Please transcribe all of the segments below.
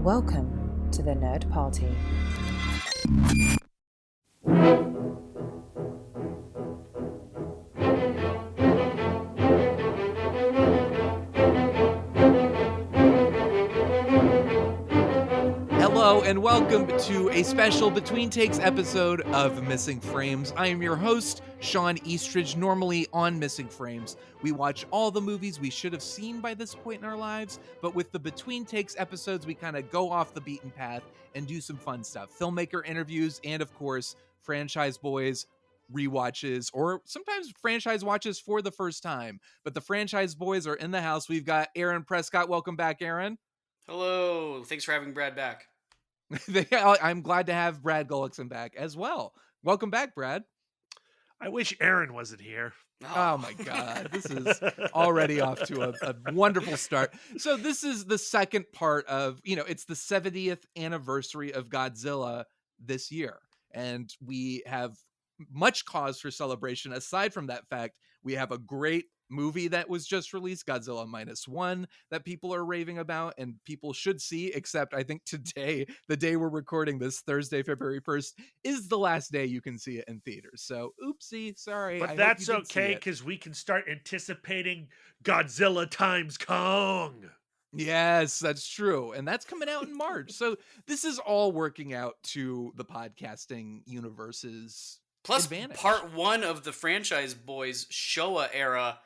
Welcome to the Nerd Party. Hello and welcome to a special Between Takes episode of Missing Frames. I am your host, Shawn Eastridge. Normally on Missing Frames, we watch all the movies we should have seen by this point in our lives, but with the Between Takes episodes, we kind of go off the beaten path and do some fun stuff. Filmmaker interviews and, of course, Franchyze Boiz rewatches, or sometimes franchise watches for the first time. But the Franchyze Boiz are in the house. We've got Aaron Prescott. Welcome back, Aaron. Hello. Thanks for having Brad back. I'm glad to have Brad Gullickson back as well. Welcome back, Brad. I wish Aaron wasn't here. Oh my God. This is already off to a wonderful start. So this is the second part of, it's the 70th anniversary of Godzilla this year. And we have much cause for celebration. Aside from that fact, we have a great movie that was just released, Godzilla -1, that people are raving about and people should see, except I think today, the day we're recording this, Thursday, February 1st, is the last day you can see it in theaters. So oopsie, sorry. But that's okay, because we can start anticipating Godzilla times Kong. Yes, that's true. And that's coming out in March. So this is all working out to the podcasting universe's Plus advantage. Part 1 of the Franchyze Boiz Showa era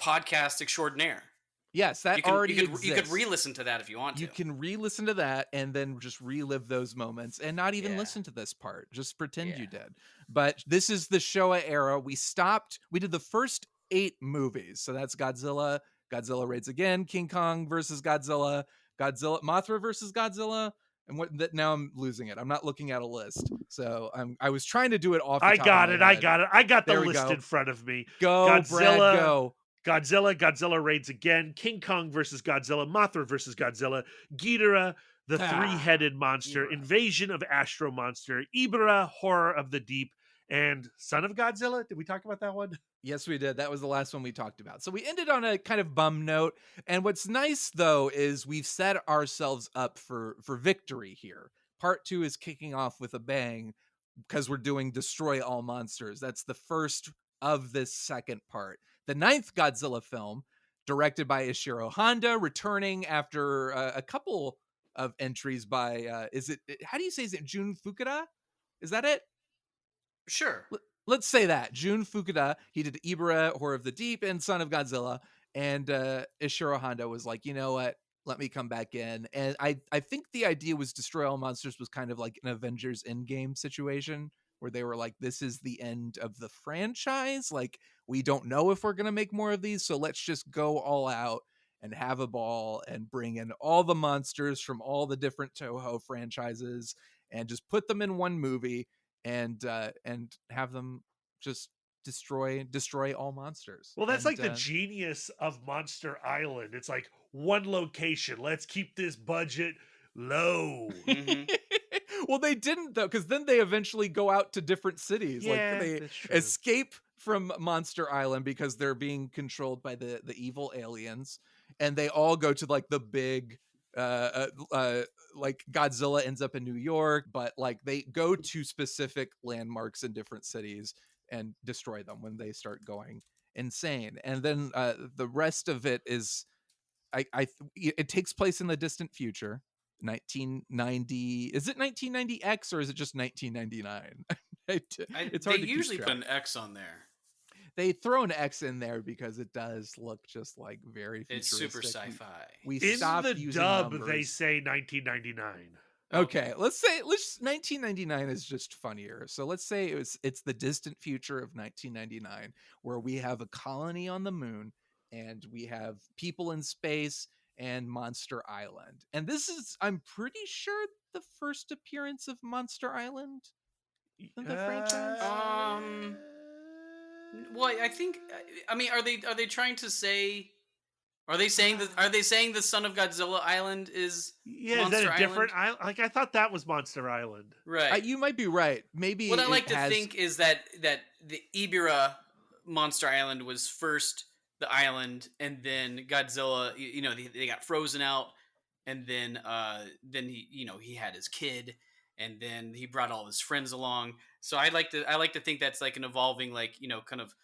podcast extraordinaire. Yes, that already exists. You could re-listen to that if you want to. You can re-listen to that and then just relive those moments and not even listen to this part. Just pretend you did. But this is the Showa era. We did the first 8 movies. So that's Godzilla, Godzilla Raids Again, King Kong versus Godzilla, Mothra versus Godzilla. And now I'm losing it. I'm not looking at a list. So I was trying to do it off the top of my head. I got the list in front of me. Godzilla, Brad, go. Godzilla Raids Again, King Kong versus Godzilla, Mothra versus Godzilla, Ghidorah, the three-headed monster, Ghidorah. Invasion of Astro Monster, Ibra, Horror of the Deep, and Son of Godzilla. Did we talk about that one? Yes, we did. That was the last one we talked about. So we ended on a kind of bum note. And what's nice, though, is we've set ourselves up for victory here. Part 2 is kicking off with a bang because we're doing Destroy All Monsters. That's the first of this second part. The 9th Godzilla film, directed by Ishiro Honda, returning after a couple of entries by, how do you say, is it Jun Fukuda? Is that it? Sure. Let's say that. Jun Fukuda, he did Ibra, Horror of the Deep, and Son of Godzilla. And Ishiro Honda was like, you know what? Let me come back in. And I think the idea was Destroy All Monsters was kind of like an Avengers Endgame situation where they were like, this is the end of the franchise. Like, we don't know if we're going to make more of these. So let's just go all out and have a ball and bring in all the monsters from all the different Toho franchises and just put them in one movie and have them just destroy all monsters. Well, that's like the genius of Monster Island. It's like one location. Let's keep this budget low. Mm-hmm. Well, they didn't, though, because then they eventually go out to different cities. Yeah, like they escape from Monster Island because they're being controlled by the evil aliens, and they all go to like the big like Godzilla ends up in New York, but like they go to specific landmarks in different cities and destroy them when they start going insane. And then the rest of it is it takes place in the distant future. 1990, is it 1990X or is it just 1999? It's hard they to usually keep put track. an X on there. They throw an X in there because it does look just like very futuristic. It's super sci-fi. We in stopped the using dub numbers. they say 1999. Okay, let's 1999 is just funnier. So let's say it's the distant future of 1999 where we have a colony on the moon and we have people in space and Monster Island. And this is, I'm pretty sure, the first appearance of Monster Island in the franchise. Well, I think. I mean, are they trying to say? Are they saying the Son of Godzilla Island is Monster is that a Island? different island? Like, I thought that was Monster Island. Right. You might be right. Maybe what I like to think is that the Ibira Monster Island was first the island, and then Godzilla. They got frozen out, and then he had his kid, and then he brought all his friends along. So I like to think that's like an evolving, like, kind of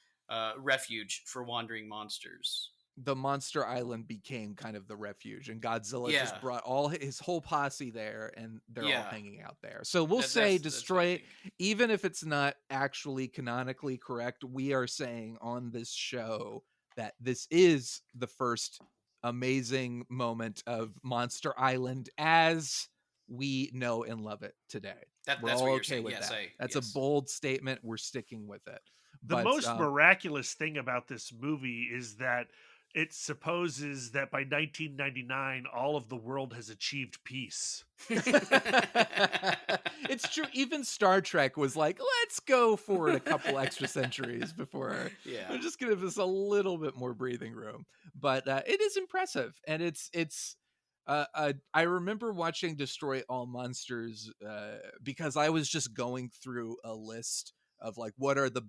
refuge for wandering monsters. The Monster Island became kind of the refuge, and Godzilla just Yeah. brought all his whole posse there, and they're all Yeah. hanging out there. So we'll That- say that's what I destroy it, think. even if it's not actually canonically correct. We are saying on this show that this is the first amazing moment of Monster Island as we know and love it today. We're That's all what you're okay saying. with Yes, that. That's a yes. bold statement. We're sticking with it. The But most miraculous thing about this movie is that it supposes that by 1999, all of the world has achieved peace. It's true. Even Star Trek was like, let's go forward a couple extra centuries before. Yeah. We're just give us a little bit more breathing room. But it is impressive, and it's. I remember watching Destroy All Monsters because I was just going through a list of like what are the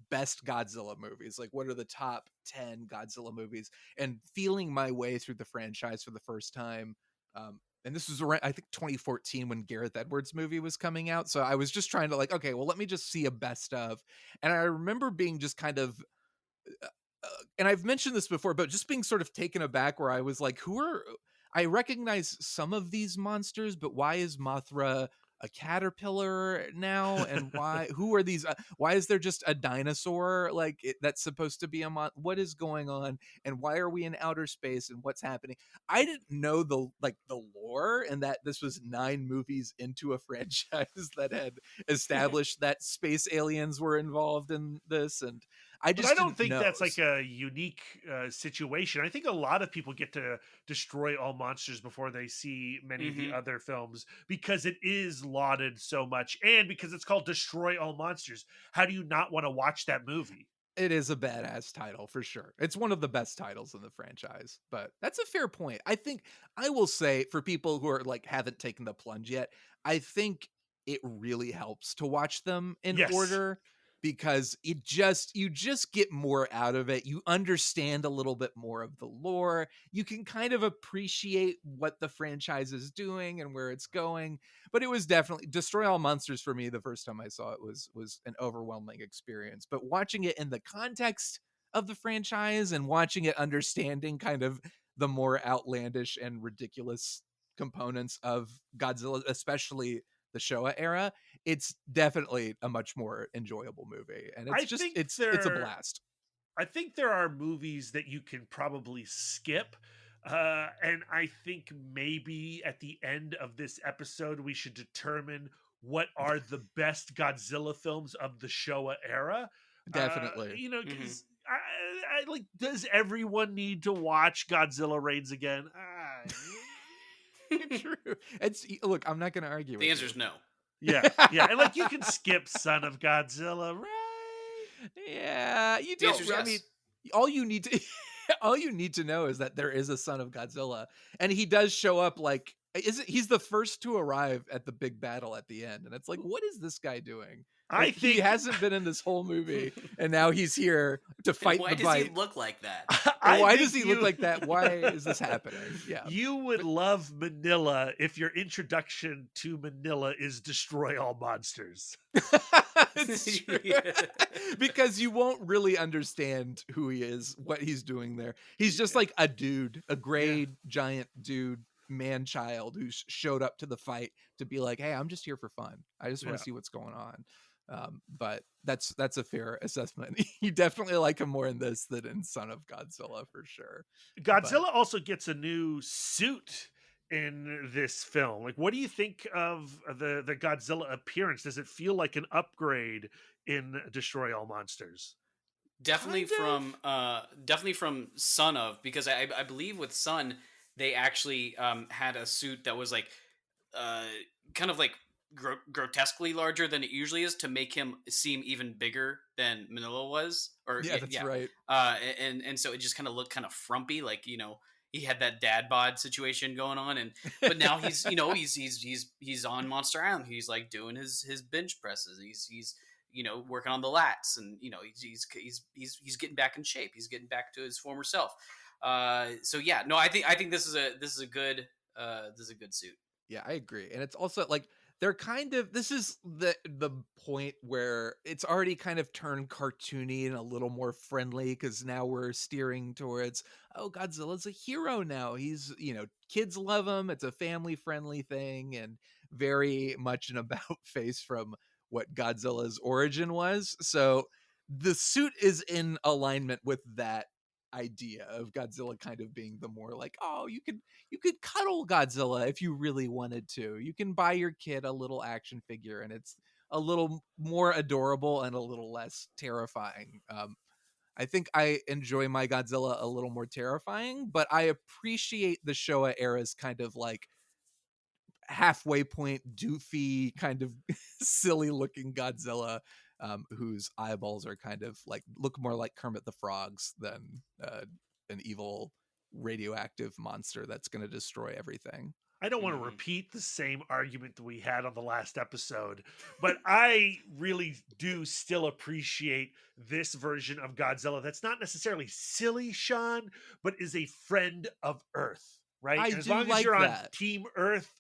best Godzilla movies, like what are the top 10 Godzilla movies, and feeling my way through the franchise for the first time. And this was around, I think, 2014 when Gareth Edwards' movie was coming out. So I was just trying to like, okay, well, let me just see a best of. And I remember being just kind of, and I've mentioned this before, but just being sort of taken aback where I was like, I recognize some of these monsters, but why is Mothra a caterpillar now? And who are these? Why is there just a dinosaur that's supposed to be a what is going on? And why are we in outer space? And what's happening? I didn't know the lore, and that this was 9 movies into a franchise that had established that space aliens were involved in this. And I don't think that's like a unique situation. I think a lot of people get to Destroy All Monsters before they see many of the other films because it is lauded so much, and because it's called Destroy All Monsters. How do you not want to watch that movie? It is a badass title for sure. It's one of the best titles in the franchise, but that's a fair point. I think I will say for people who are like haven't taken the plunge yet, I think it really helps to watch them in order, because you just get more out of it. You understand a little bit more of the lore. You can kind of appreciate what the franchise is doing and where it's going. But it was definitely Destroy All Monsters for me. The first time I saw it was an overwhelming experience. But watching it in the context of the franchise and watching it understanding kind of the more outlandish and ridiculous components of Godzilla, especially the Showa era, it's definitely a much more enjoyable movie, and it's a blast. I think there are movies that you can probably skip, and I think maybe at the end of this episode we should determine what are the best Godzilla films of the Showa era. Definitely, because I like, does everyone need to watch Godzilla Reigns Again? True. Look, I'm not going to argue. The answer is no. Yeah, and like you can skip Son of Godzilla, right? Yeah, you don't. I mean, all you need to know is that there is a Son of Godzilla, and he does show up. Like, he's the first to arrive at the big battle at the end, and it's like, what is this guy doing? Like, I think he hasn't been in this whole movie, and now he's here to fight the fight. Why does he look like that? Why does he look like that? Why is this happening? Yeah, you would love Manila if your introduction to Manila is Destroy All Monsters. It's true. Because you won't really understand who he is, what he's doing there. He's just like a dude, a gray giant dude, man-child who showed up to the fight to be like, hey, I'm just here for fun. I just want to see what's going on. But that's a fair assessment. You definitely like him more in this than in Son of Godzilla for sure. Godzilla also gets a new suit in this film. Like, what do you think of the Godzilla appearance? Does it feel like an upgrade in Destroy All Monsters? Definitely from Son of, because I believe with Son they actually had a suit that was like kind of like grotesquely larger than it usually is to make him seem even bigger than Manila was. Right. And so it just kind of looked kind of frumpy, like, he had that dad bod situation going on, but now he's he's on Monster Island. He's like doing his bench presses. He's working on the lats, and he's getting back in shape. He's getting back to his former self. So yeah, no, I think this is a good suit. Yeah, I agree. And it's also like they're kind of, this is the point where it's already kind of turned cartoony and a little more friendly, because now we're steering towards, oh, Godzilla's a hero now. He's, kids love him. It's a family friendly thing, and very much an about face from what Godzilla's origin was. So the suit is in alignment with that idea of Godzilla kind of being the more like, oh, you could cuddle Godzilla if you really wanted to. You can buy your kid a little action figure, and it's a little more adorable and a little less terrifying. I think I enjoy my Godzilla a little more terrifying, but I appreciate the Showa era's kind of like halfway point, doofy, kind of silly looking Godzilla, whose eyeballs are kind of like look more like Kermit the Frog's than an evil radioactive monster that's going to destroy everything. I don't want to repeat the same argument that we had on the last episode, but I really do still appreciate this version of Godzilla that's not necessarily silly, Sean, but is a friend of Earth, right? I And as do long as like you're on that. Team Earth,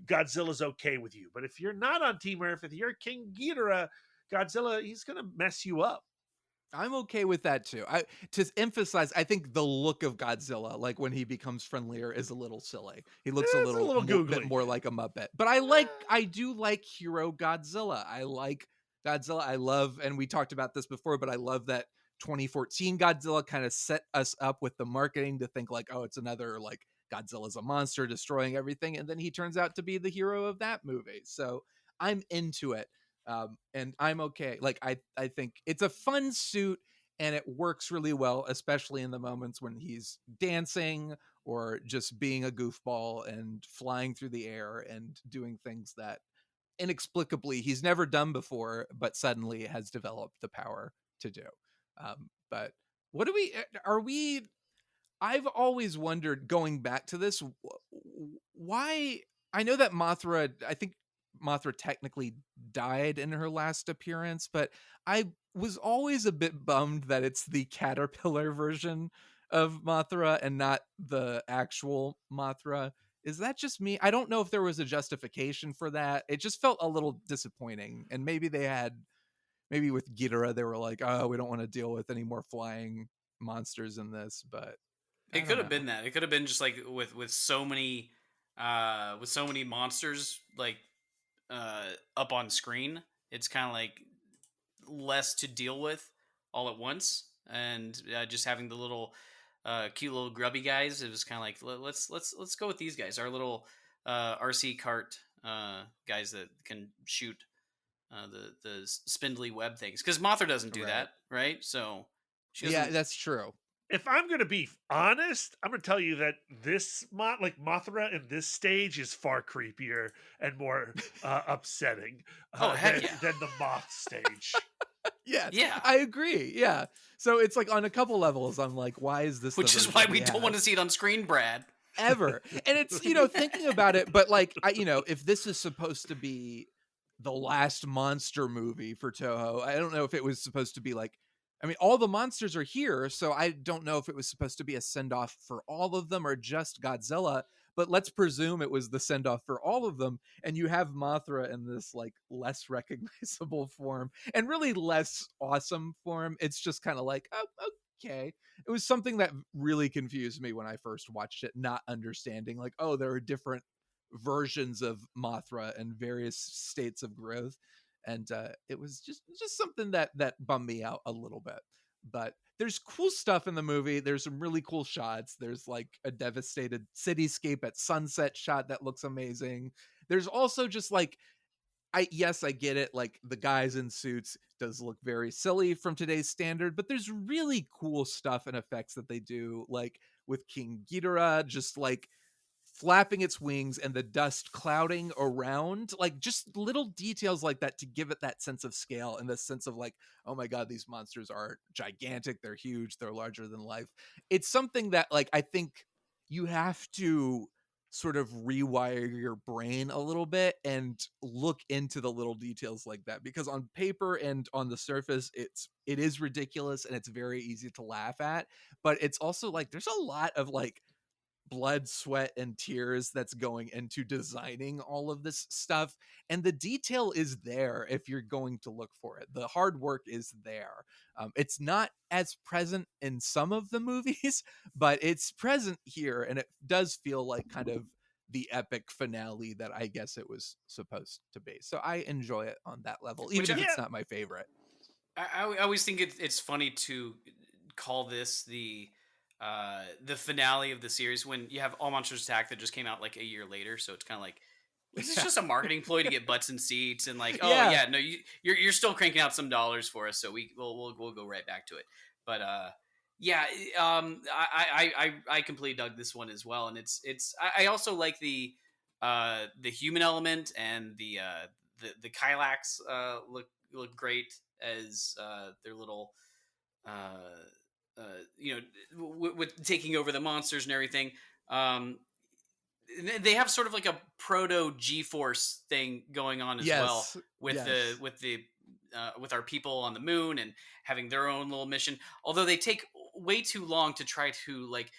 Godzilla's okay with you. But if you're not on Team Earth, if you're King Ghidorah, Godzilla, he's going to mess you up. I'm okay with that too. To emphasize, I think the look of Godzilla, like when he becomes friendlier, is a little silly. He looks a It's a little bit googly. more like a Muppet. But I do like hero Godzilla. I like Godzilla. I love, and we talked about this before, but I love that 2014 Godzilla kind of set us up with the marketing to think like, oh, it's another like Godzilla's a monster destroying everything, and then he turns out to be the hero of that movie. So I'm into it. And I'm okay. Like I think it's a fun suit, and it works really well, especially in the moments when he's dancing or just being a goofball and flying through the air and doing things that inexplicably he's never done before, but suddenly has developed the power to do. But what do are we? I've always wondered, going back to this, why. I know that Mothra, I think Mothra technically died in her last appearance, but I was always a bit bummed that it's the caterpillar version of Mothra and not the actual Mothra. Is that just me? I don't know if there was a justification for that. It just felt a little disappointing. And maybe maybe with Ghidorah, they were like, oh, we don't want to deal with any more flying monsters in this, but it could have been that. It could have been just like with so many monsters like up on screen. It's kind of like less to deal with all at once, and just having the little cute little grubby guys. It was kind of like let's go with these guys. Our little RC cart guys that can shoot the spindly web things, because Mothra doesn't do that, right? So yeah, that's true. If I'm going to be honest, I'm going to tell you that this Mothra in this stage is far creepier and more upsetting than the Moth stage. Yeah, I agree. Yeah, so it's like on a couple levels, I'm like, why is this? Which is why we don't want to see it on screen, Brad. Ever. And it's thinking about it, but like if this is supposed to be the last monster movie for Toho, I don't know if it was supposed to be like, I mean, all the monsters are here, so I don't know if it was supposed to be a send-off for all of them or just Godzilla, but let's presume it was the send-off for all of them, and you have Mothra in this, like, less recognizable form, and really less awesome form. It's just kind of like, oh, okay. It was something that really confused me when I first watched it, not understanding, like, oh, there are different versions of Mothra and various states of growth. And it was just something that bummed me out a little bit. But there's cool stuff in the movie. There's some really cool shots. There's like a devastated cityscape at sunset shot that looks amazing. There's also just like, I get it. Like the guys in suits does look very silly from today's standard, but there's really cool stuff and effects that they do, like with King Ghidorah, just like flapping its wings and the dust clouding around, like just little details like that to give it that sense of scale and the sense of like, oh my god, these monsters are gigantic, they're huge, they're larger than life. It's something that like I think you have to sort of rewire your brain a little bit and look into the little details like that, because on paper and on the surface it is ridiculous and it's very easy to laugh at, but it's also like there's a lot of like blood, sweat, and tears that's going into designing all of this stuff. And the detail is there if you're going to look for it. The hard work is there. It's not as present in some of the movies, but it's present here. And it does feel like kind of the epic finale that I guess it was supposed to be. So I enjoy it on that level, even if it's not my favorite. I always think it's funny to call this the finale of the series when you have All Monsters Attack that just came out like a year later. So it's kind of like, is this just a marketing ploy to get butts in seats and like, oh yeah, no, you're still cranking out some dollars for us, so we'll go right back to it. But yeah, I completely dug this one as well, and I also like the human element and the Kylax look great as their little with taking over the monsters and everything. They have sort of like a proto G-force thing going on as well with with our people on the moon and having their own little mission. Although they take way too long to try to like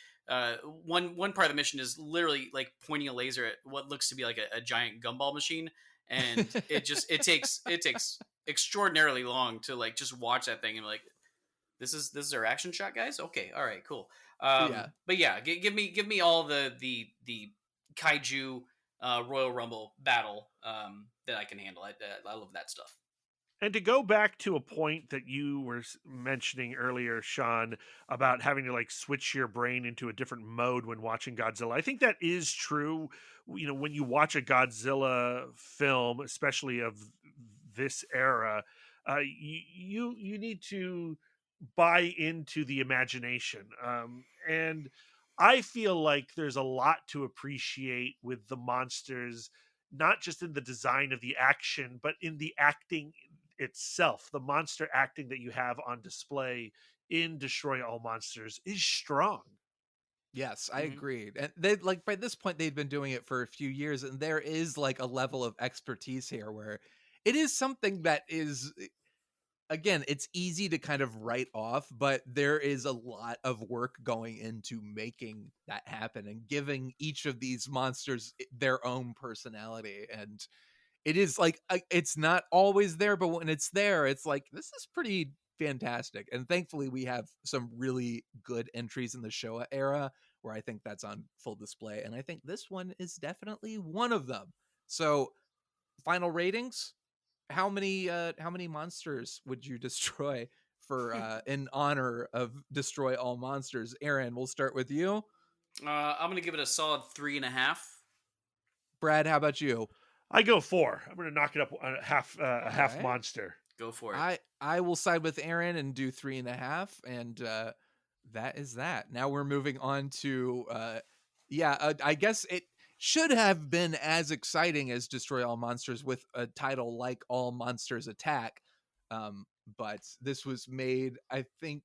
one part of the mission is literally like pointing a laser at what looks to be like a giant gumball machine, and it takes extraordinarily long to like just watch that thing and be like, this is our action shot, guys. Okay, all right, cool. But yeah, give me all the kaiju Royal Rumble battle that I can handle. I love that stuff. And to go back to a point that you were mentioning earlier, Shawn, about having to like switch your brain into a different mode when watching Godzilla, I think that is true. You know, when you watch a Godzilla film, especially of this era, you need to buy into the imagination. And I feel like there's a lot to appreciate with the monsters, not just in the design of the action, but in the acting itself. The monster acting that you have on display in Destroy All Monsters is strong. Yes, I agreed. And they like by this point they'd been doing it for a few years, and there is like a level of expertise here where it is something that is, again, it's easy to kind of write off, but there is a lot of work going into making that happen and giving each of these monsters their own personality. And it is like, it's not always there, but when it's there, it's like, this is pretty fantastic. And thankfully we have some really good entries in the Showa era where I think that's on full display. And I think this one is definitely one of them. So final ratings. How many monsters would you destroy for in honor of Destroy All Monsters? Aaron, we'll start with you. I'm gonna give it a solid 3.5. Brad, how about you? I go 4. I'm gonna knock it up a half monster. Go for it. I will side with Aaron and do 3.5, and that is that. Now we're moving on to I guess it should have been as exciting as Destroy All Monsters with a title like All Monsters Attack. But this was made, I think,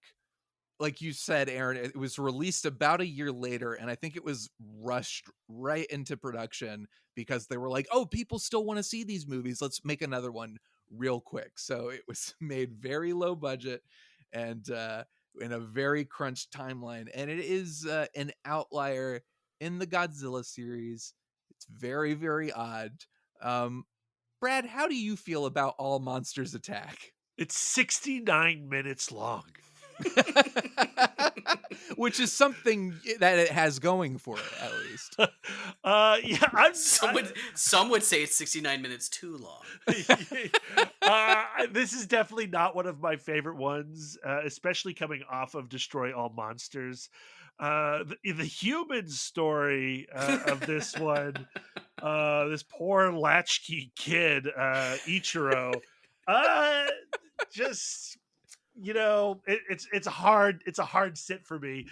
like you said, Aaron, it was released about a year later, and I think it was rushed right into production because they were like, oh, people still want to see these movies. Let's make another one real quick. So it was made very low budget and in a very crunched timeline. And it is an outlier in the Godzilla series. It's very, very odd. Brad, how do you feel about All Monsters Attack? It's 69 minutes long. Which is something that it has going for it, at least. Some would say it's 69 minutes too long. This is definitely not one of my favorite ones, especially coming off of Destroy All Monsters. The human story of this one, this poor latchkey kid, Ichiro, just, it's a hard sit for me,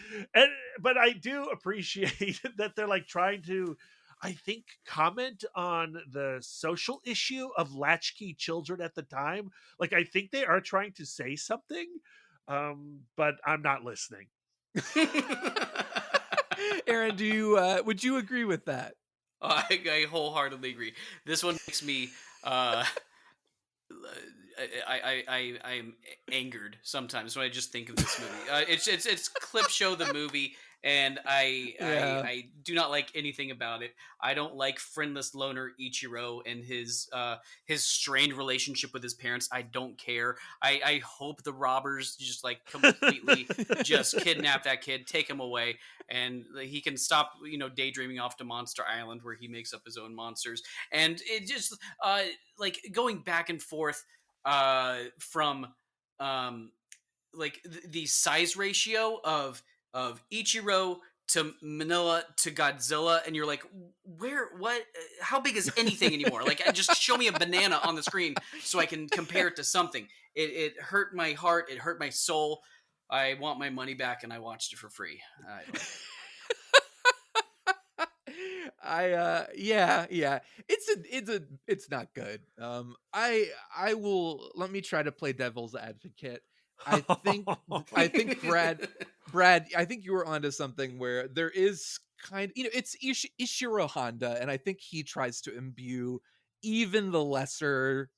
but I do appreciate that they're like trying to, I think, comment on the social issue of latchkey children at the time. Like, I think they are trying to say something, but I'm not listening. Aaron, would you agree with that? I wholeheartely agree. This one makes me I'm angered sometimes when I just think of this movie. It's clip show the movie and Yeah. I do not like anything about it. I don't like friendless loner Ichiro and his strained relationship with his parents. I don't care. I hope the robbers just like completely just kidnap that kid, take him away, and he can stop, daydreaming off to Monster Island where he makes up his own monsters. And it just like going back and forth from um like the size ratio of Ichiro to Manila to Godzilla, and you're like, where, what, how big is anything anymore? Like, just show me a banana on the screen so I can compare it to something. It hurt my heart. It hurt my soul. I want my money back, and I watched it for free. I don't. Yeah. It's not good. I will, let me try to play devil's advocate. I think Brad, I think you were onto something where there is it's Ishiro Honda, and I think he tries to imbue even the lesser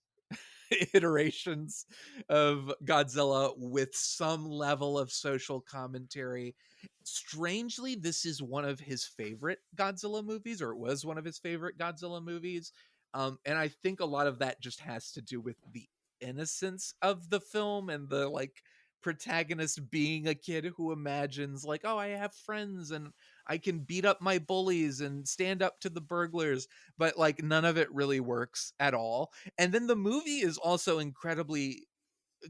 iterations of Godzilla with some level of social commentary. Strangely, this is one of his favorite Godzilla movies, or it was one of his favorite Godzilla movies. And I think a lot of that just has to do with the innocence of the film and the like protagonist being a kid who imagines like, oh, I have friends and I can beat up my bullies and stand up to the burglars, but like none of it really works at all. And then the movie is also incredibly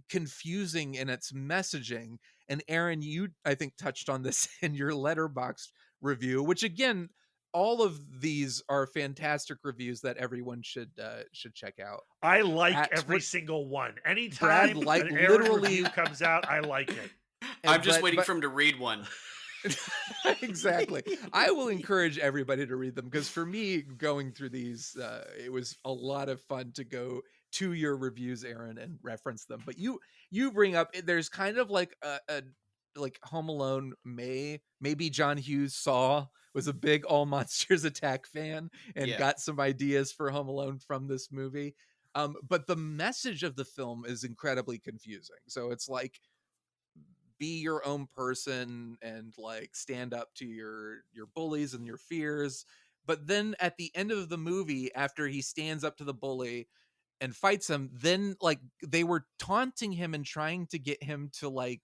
confusing in its messaging. And Aaron, you I think touched on this in your Letterboxd review, which again, all of these are fantastic reviews that everyone should check out. I like At every what single one. Brad Anytime like an Aaron literally review comes out, I like it. I'm just waiting for him to read one. Exactly. I will encourage everybody to read them, because for me, going through these, it was a lot of fun to go to your reviews, Aaron, and reference them. But you bring up, there's kind of like a like Home Alone. Maybe John Hughes was a big All Monsters Attack fan and Yeah. got some ideas for Home Alone from this movie. But the message of the film is incredibly confusing. So it's like, be your own person and like stand up to your bullies and your fears. But then at the end of the movie, after he stands up to the bully and fights him, then like they were taunting him and trying to get him to like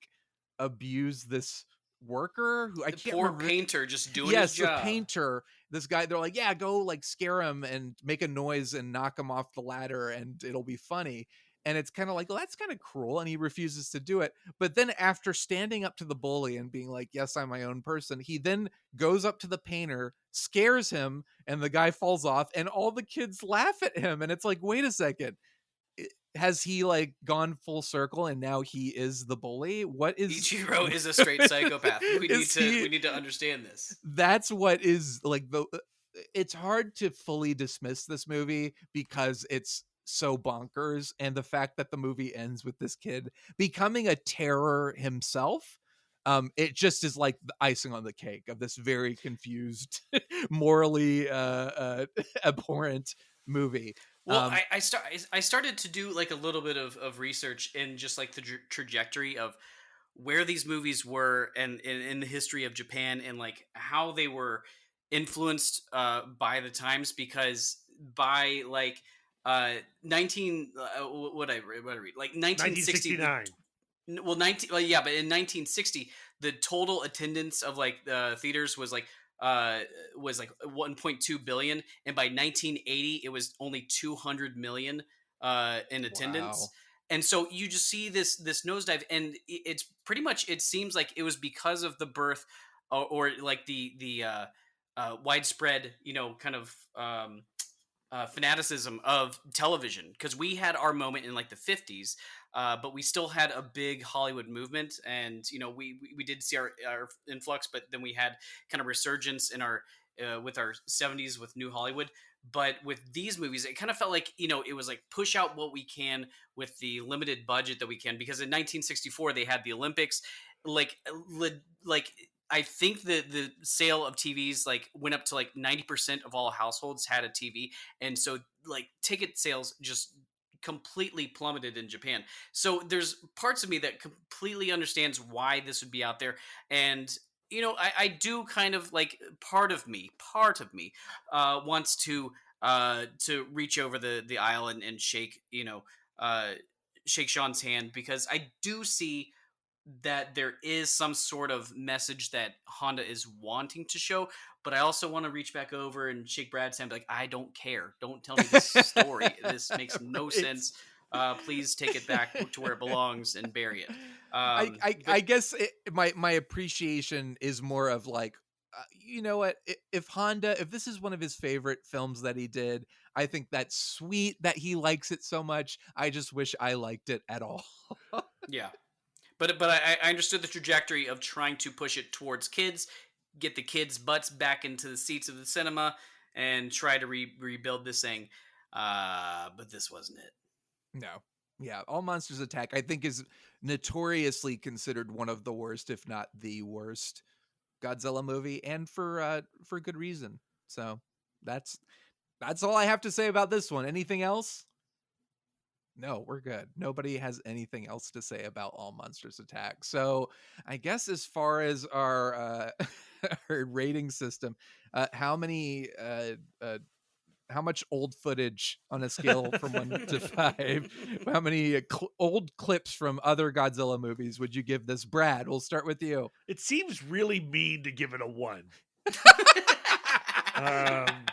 abuse this worker who I The can't poor remember. painter just doing his Yes, the job. painter. This guy, they're like, yeah, go like scare him and make a noise and knock him off the ladder and it'll be funny. And it's kind of like, well, that's kind of cruel. And he refuses to do it. But then after standing up to the bully and being like, yes, I'm my own person, he then goes up to the painter, scares him, and the guy falls off, and all the kids laugh at him. And it's like, wait a second. Has he like gone full circle and now he is the bully? What is Ichiro is a straight psychopath. We need to understand this. That's what is like it's hard to fully dismiss this movie because it's so bonkers, and the fact that the movie ends with this kid becoming a terror himself, it just is like the icing on the cake of this very confused, morally abhorrent movie. Well, I started to do like a little bit of research in just like the trajectory of where these movies were and in the history of Japan, and like how they were influenced by the times, because by like 19 what I read like 1960 1969. well 19 well, yeah, but in 1960 the total attendance of like theaters was like 1.2 billion, and by 1980 it was only 200 million in attendance. Wow. And so you just see this nosedive, and it's pretty much, it seems like it was because of the birth or like the widespread, kind of fanaticism of television, because we had our moment in like the 50s, but we still had a big Hollywood movement, and we did see our influx, but then we had kind of resurgence in our with our 70s with New Hollywood. But with these movies, it kind of felt like it was like push out what we can with the limited budget that we can, because in 1964 they had the Olympics, like I think the sale of TVs like went up to like 90% of all households had a TV, and so like ticket sales just completely plummeted in Japan. So there's parts of me that completely understands why this would be out there, and I do kind of like part of me wants to reach over the aisle and shake shake Sean's hand, because I do see that there is some sort of message that Honda is wanting to show, but I also want to reach back over and shake Brad's hand, be like, I don't care. Don't tell me this story. This makes no Right. sense. Please take it back to where it belongs and bury it. I guess my appreciation is more of like, you know what? If this is one of his favorite films that he did, I think that's sweet that he likes it so much. I just wish I liked it at all. Yeah. But I understood the trajectory of trying to push it towards kids, get the kids' butts back into the seats of the cinema, and try to rebuild this thing. But this wasn't it. No. Yeah, All Monsters Attack, I think, is notoriously considered one of the worst, if not the worst, Godzilla movie, and for good reason. So that's all I have to say about this one. Anything else? No, we're good. Nobody has anything else to say about All Monsters Attack. So I guess as far as our our rating system, how much old footage on a scale from 1 to 5? How many old clips from other Godzilla movies would you give this? Brad, we'll start with you. It seems really mean to give it a 1.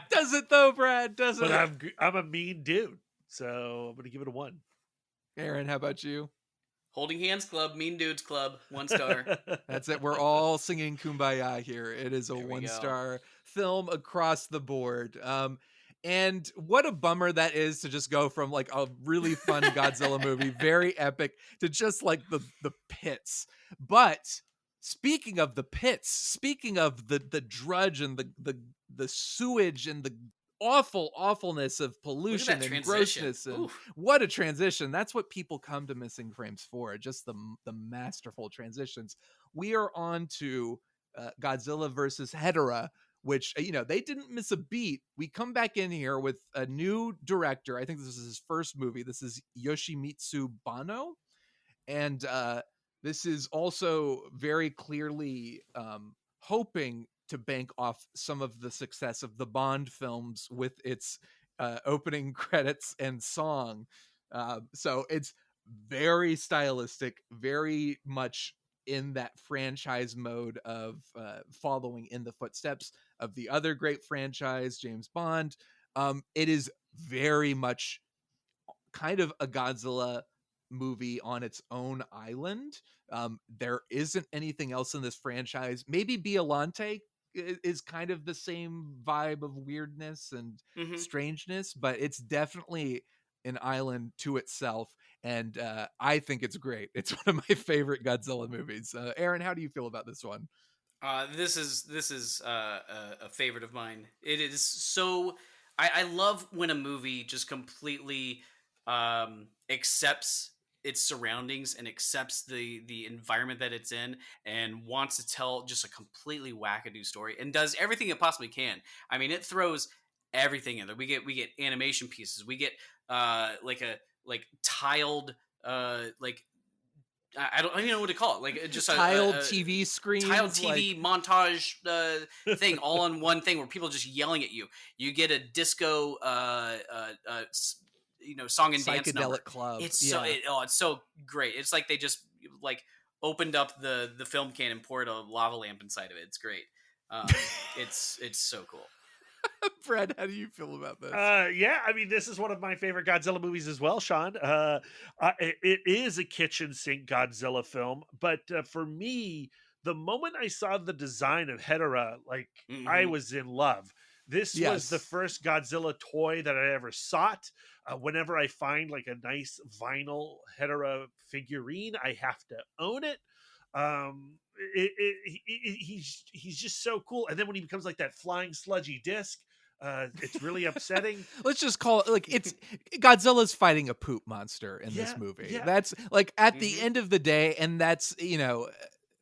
Does it though, Brad? Does it? But I'm a mean dude, so I'm gonna give it a 1. Aaron, how about you? Holding Hands Club, Mean Dudes Club, 1 star. That's it. We're all singing Kumbaya here. It is a 1-star film across the board. And what a bummer that is to just go from like a really fun Godzilla movie, very epic, to just like the pits. But speaking of the pits, speaking of the drudge and the sewage and the awfulness of pollution and grossness, and Oof. What a transition. That's what people come to Missing Frames for, just the masterful transitions. We are on to Godzilla versus Hedorah, which, they didn't miss a beat. We come back in here with a new director. I think this is his first movie. This is Yoshimitsu Banno. And this is also very clearly hoping to bank off some of the success of the Bond films with its opening credits and song. So it's very stylistic, very much in that franchise mode of following in the footsteps of the other great franchise, James Bond. It is very much kind of a Godzilla movie on its own island. There isn't anything else in this franchise. Maybe Biollante is kind of the same vibe of weirdness and strangeness, but it's definitely an island to itself, and I think it's great. It's one of my favorite Godzilla movies. Aaron, how do you feel about this one? This is a favorite of mine. It is so. I love when a movie just completely accepts its surroundings and accepts the environment that it's in and wants to tell just a completely wackadoo story and does everything it possibly can. I mean, it throws everything in there. We get animation pieces. We get like tiled like I don't even know what to call it. Like just tiled TV screen, tiled TV montage thing, all in one thing where people just yelling at you. You get a disco song and dance number. Psychedelic club. It's it's so great. It's like they just like opened up the film can and poured a lava lamp inside of it. It's great. It's so cool. Fred, how do you feel about this? Yeah, I mean, this is one of my favorite Godzilla movies as well, Sean. It is a kitchen sink Godzilla film, but for me, the moment I saw the design of Hedorah, like I was in love. This was the first Godzilla toy that I ever sought. Whenever I find like a nice vinyl Hedorah figurine, I have to own it. He's just so cool. And then when he becomes like that flying sludgy disc, it's really upsetting. Let's just call it like it's Godzilla's fighting a poop monster in this movie. Yeah. That's like at the end of the day, and that's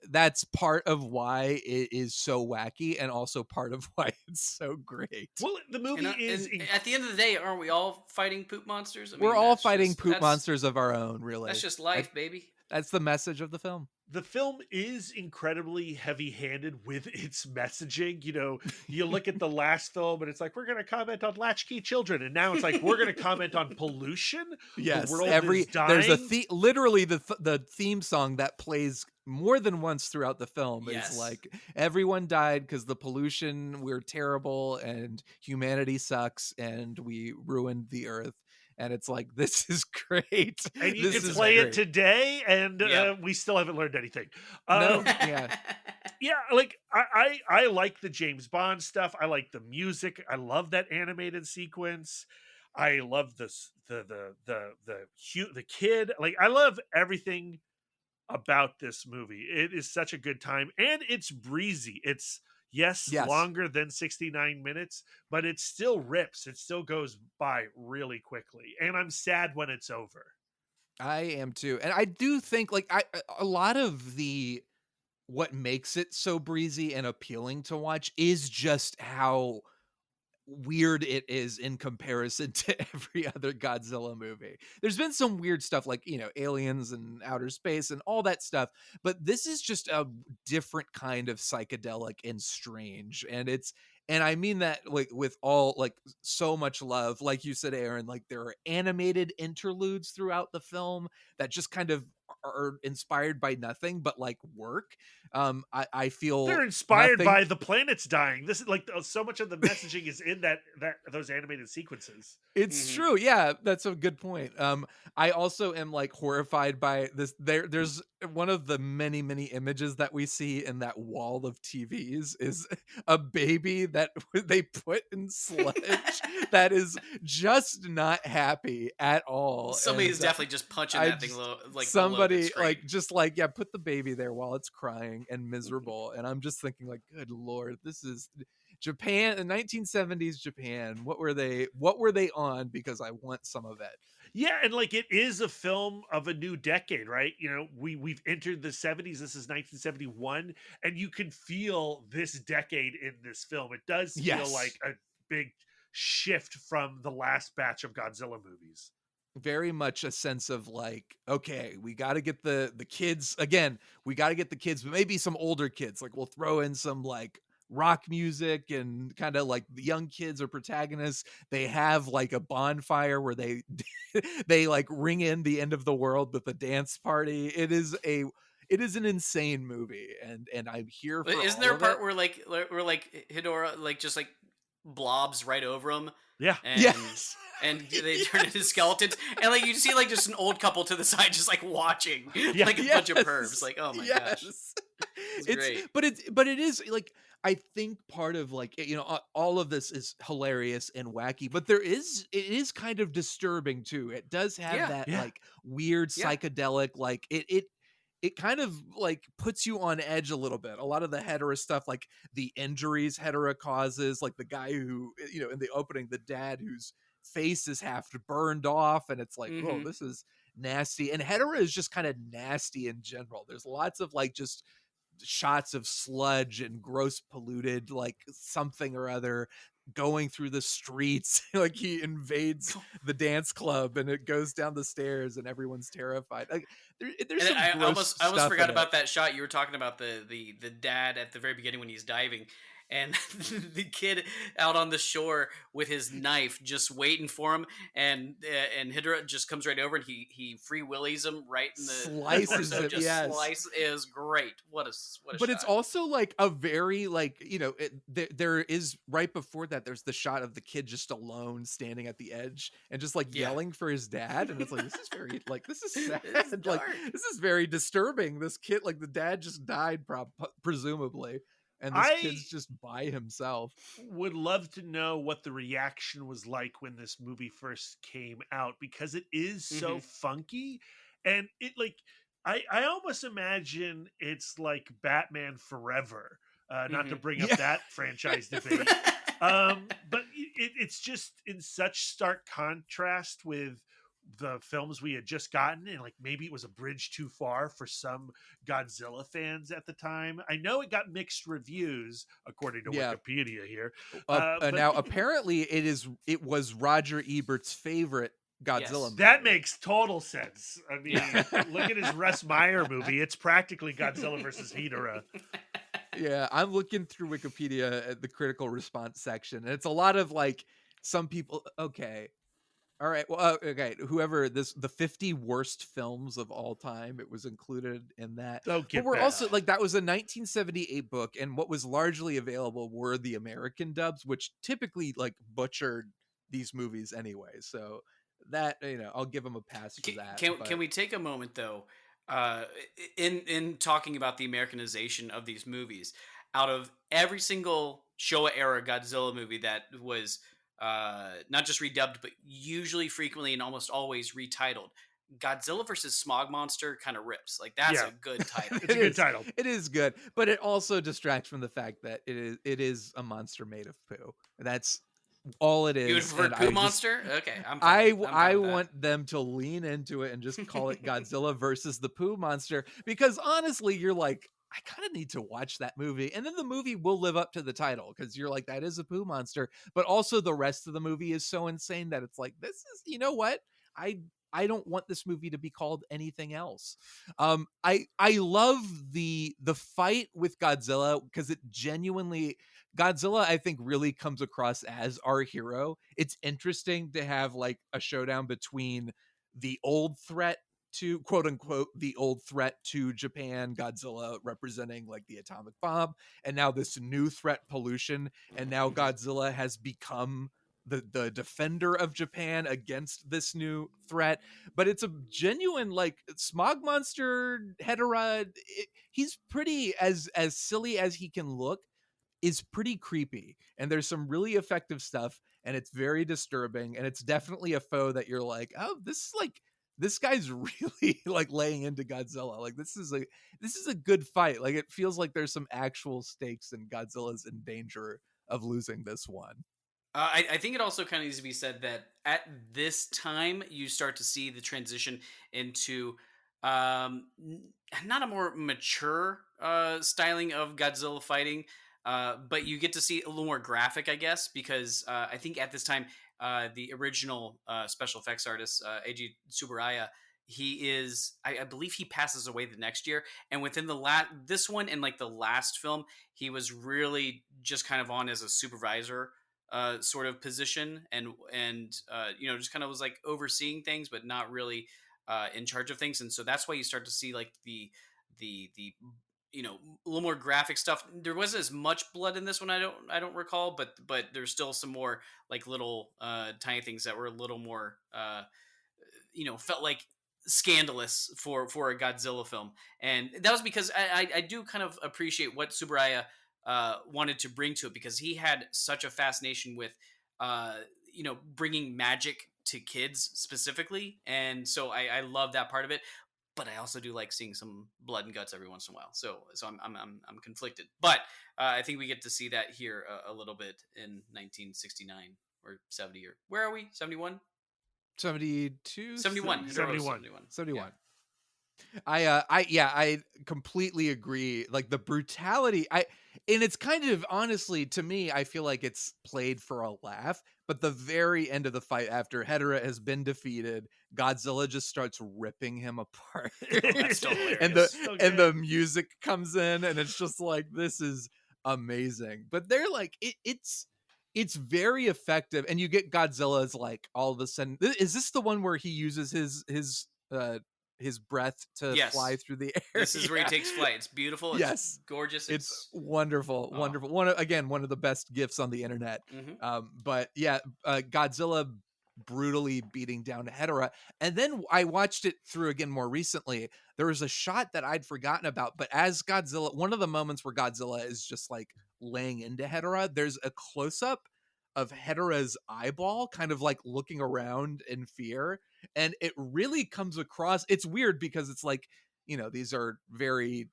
that's part of why it is so wacky and also part of why it's so great. Well, the movie is at the end of the day, aren't we all fighting poop monsters? We're all fighting poop monsters of our own, really. That's just life, baby. That's the message of the film. The film is incredibly heavy-handed with its messaging. You know, you look at the last film and it's like, we're going to comment on latchkey children, and now it's like, we're going to comment on pollution. Yes, The world is dying. there's literally the theme song that plays more than once throughout the film. Yes. Is like, everyone died because the pollution, we're terrible, and humanity sucks, and we ruined the earth. And it's like, this is great. And you This can is play great. it today, and Yep. we still haven't learned anything. No, yeah. Yeah, like I like the James Bond stuff. I like the music. I love that animated sequence. I love this the kid. Like, I love everything about this movie. It is such a good time, and it's breezy. It's yes, Yes. longer than 69 minutes, but it still rips. It still goes by really quickly, and I'm sad when it's over. I am too. And I do think, like, a lot of what makes it so breezy and appealing to watch is just how weird it is in comparison to every other Godzilla movie. There's been some weird stuff like, aliens and outer space and all that stuff, but this is just a different kind of psychedelic and strange. And I mean that, like, with all, like, so much love. Like you said, Aaron, like, there are animated interludes throughout the film that just kind of are inspired by nothing but, like, work. I feel They're inspired nothing- by the planets dying. This is like, so much of the messaging is in that those animated sequences. It's true. Yeah, that's a good point. I also am, like, horrified by this. There's one of the many, many images that we see in that wall of TVs is a baby that they put in sludge that is just not happy at all. Somebody And, is definitely just punching I that thing just- low, like somebody, below the screen. like, just like, yeah, put the baby there while it's crying and miserable. And I'm just thinking, like, good Lord, this is Japan in 1970s Japan. What were they on? Because I want some of it. Yeah, and like, it is a film of a new decade, right? You know, we've entered the 70s. This is 1971, and you can feel this decade in this film. It does feel Yes. like a big shift from the last batch of Godzilla movies. Very much a sense of, like, okay, we got to get the kids again. We got to get the kids, but maybe some older kids. Like, we'll throw in some, like, rock music, and kind of like the young kids are protagonists. They have, like, a bonfire where they they, like, ring in the end of the world with a dance party. It is an insane movie, and I'm here for. Isn't all there a of part it. where Hedorah, like, just like blobs right over him? Yeah. And, Yes. and they turn into skeletons, and like you see like just an old couple to the side just like watching, Yeah. like a bunch of Yes. pervs. Like, oh my gosh, It's great. but it is, like, I think part of, like, all of this is hilarious and wacky, but it is kind of disturbing too. It does have Yeah. that Yeah. like weird Yeah. psychedelic, like, it kind of, like, puts you on edge a little bit. A lot of the Hedorah stuff, like the injuries Hedorah causes, like the guy who, in the opening, the dad whose face is half burned off, and it's like, whoa, Mhm. this is nasty. And Hedorah is just kind of nasty in general. There's lots of, like, just shots of sludge and gross polluted, like, something or other going through the streets. Like, he invades the dance club and it goes down the stairs and everyone's terrified. Like, there's And some I gross almost stuff forgot in about it. that shot you were talking about, the dad at the very beginning when he's diving, and the kid out on the shore with his knife just waiting for him, and Hedorah just comes right over and he free willies him right in the Slices torso, it, just yes. slice is great. What a But shot. it's also, like, a very, like, there is, right before that, there's the shot of the kid just alone standing at the edge and just, like, Yeah. yelling for his dad, and it's like, this is very, like, this is sad. It's Like, dark. this is very disturbing. This kid, like, the dad just died, presumably, and this I- kid's just by himself. Would love to know what the reaction was like when this movie first came out, because it is so funky, and it, like, I almost imagine it's like Batman Forever, not to bring up Yeah. that franchise debate. But it's just in such stark contrast with the films we had just gotten, and like, maybe it was a bridge too far for some Godzilla fans at the time. I know it got mixed reviews according to Yeah. Wikipedia here. But Now, apparently, it was Roger Ebert's favorite Godzilla Yes. That movie. makes total sense. I mean, look at his Russ Meyer movie. It's practically Godzilla versus Hedorah. Yeah, I'm looking through Wikipedia at the critical response section, and it's a lot of like some people. Okay, all right, well, okay, whoever the 50 worst films of all time, it was included in that. Oh, But get we're back. also like that was a 1978 book, and what was largely available were the American dubs, which typically like butchered these movies anyway. So that I'll give them a pass for that. Can But we take a moment though, uh, in talking about the Americanization of these movies? Out of every single Showa era Godzilla movie that was not just redubbed, but usually, frequently, and almost always retitled, Godzilla versus Smog Monster kind of rips. Like that's Yeah. a good title. It's a good title. It is good, but it also distracts from the fact that it is a monster made of poo. That's all it is. You would prefer and Poo I Monster? Okay, I'm I fine. I'm fine I with that. want them to lean into it and just call it Godzilla versus the Pooh Monster, because honestly, you're like, I kind of need to watch that movie, and then the movie will live up to the title because you're like, that is a Pooh Monster, but also the rest of the movie is so insane that it's like, this is, you know what, I I don't want this movie to be called anything else. I love the fight with Godzilla because it genuinely, Godzilla, I think, really comes across as our hero. It's interesting to have like a showdown between the old threat to, quote unquote, the old threat to Japan, Godzilla representing like the atomic bomb, and now this new threat, pollution, and now Godzilla has become the defender of Japan against this new threat. But it's a genuine like smog monster Hedorah. He's pretty, as silly as he can look, is pretty creepy, and there's some really effective stuff, and it's very disturbing, and it's definitely a foe that you're like, oh, this guy's really like laying into Godzilla. Like this is a good fight. Like it feels like there's some actual stakes, and Godzilla's in danger of losing this one. I think it also kind of needs to be said that at this time you start to see the transition into not a more mature styling of Godzilla fighting, but you get to see a little more graphic, I guess, because I think at this time the original special effects artist Eiji Tsuburaya, I believe he passes away the next year, and within this one and like the last film, he was really just kind of on as a supervisor sort of position, and just kind of was like overseeing things but not really in charge of things. And so that's why you start to see like the a little more graphic stuff. There wasn't as much blood in this one, I don't recall, but there's still some more like little tiny things that were a little more felt like scandalous for a Godzilla film. And that was because I do kind of appreciate what Tsuburaya wanted to bring to it, because he had such a fascination with bringing magic to kids specifically, and so I love that part of it. But I also do like seeing some blood and guts every once in a while. So I'm conflicted. But I think we get to see that here a little bit in 1969 or 70, or where are we? 71? 72, 71. 71. 71. I completely agree. Like the brutality, and it's kind of, honestly, to me, I feel like it's played for a laugh, but the very end of the fight, after Hedorah has been defeated, Godzilla just starts ripping him apart. That's still hilarious. and the music comes in, and it's just like, this is amazing. But they're like, it's very effective, and you get Godzilla's like all of a sudden. Is this the one where he uses his breath to Yes. fly through the air? This is where he takes flight. It's beautiful. It's Yes. gorgeous. It's wonderful. One of the best gifts on the internet. Mhm. But yeah, Godzilla brutally beating down Hedorah. And then I watched it through again more recently. There was a shot that I'd forgotten about, but as Godzilla, one of the moments where Godzilla is just like laying into Hedorah, there's a close-up of Hedorah's eyeball kind of like looking around in fear, and it really comes across. It's weird because it's like, these are very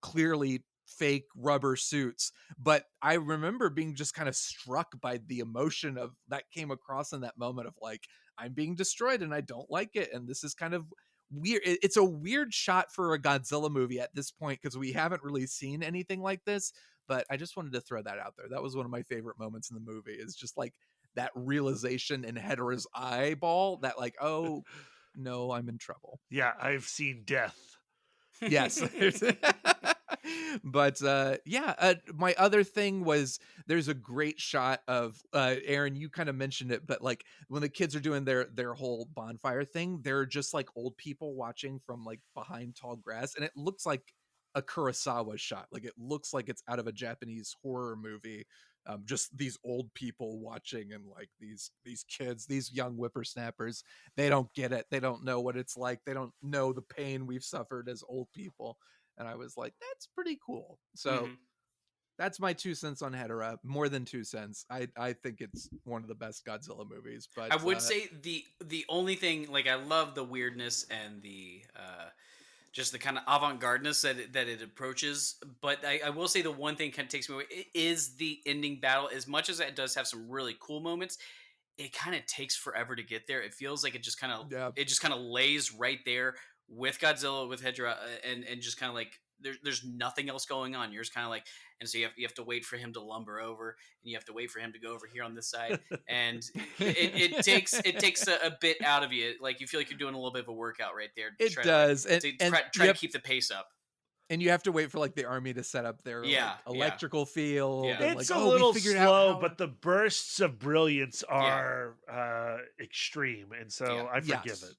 clearly fake rubber suits, but I remember being just kind of struck by the emotion of that came across in that moment of like, I'm being destroyed and I don't like it, and this is kind of weird. It's a weird shot for a Godzilla movie at this point because we haven't really seen anything like this, but I just wanted to throw that out there. That was one of my favorite moments in the movie, is just like that realization in Hedorah's eyeball that like, oh no, I'm in trouble. Yeah, I've seen death. Yes. But my other thing was there's a great shot of Aaron, you kind of mentioned it, but like when the kids are doing their whole bonfire thing, they're just like old people watching from like behind tall grass, and it looks like a Kurosawa shot. Like it looks like it's out of a Japanese horror movie. Just these old people watching, and like these kids, these young whippersnappers, they don't get it. They don't know what it's like. They don't know the pain we've suffered as old people. And I was like, that's pretty cool. So that's my 2 cents on Hedorah. More than 2 cents. I think it's one of the best Godzilla movies. But I would say the only thing, like, I love the weirdness and the just the kind of avant-gardeness that it approaches. But I will say the one thing kind of takes me away is the ending battle. As much as it does have some really cool moments, it kind of takes forever to get there. It feels like it just kind of lays right there with Godzilla, with Hedorah, and just kind of like there's nothing else going on. You're just kind of like, and so you have to wait for him to lumber over, and you have to wait for him to go over here on this side, and it takes a bit out of you. Like you feel like you're doing a little bit of a workout right there. It does, try to keep the pace up. And you have to wait for like the army to set up their electrical field. Yeah. And, It's like, a little slow, how... but the bursts of brilliance are extreme, and so I forgive it.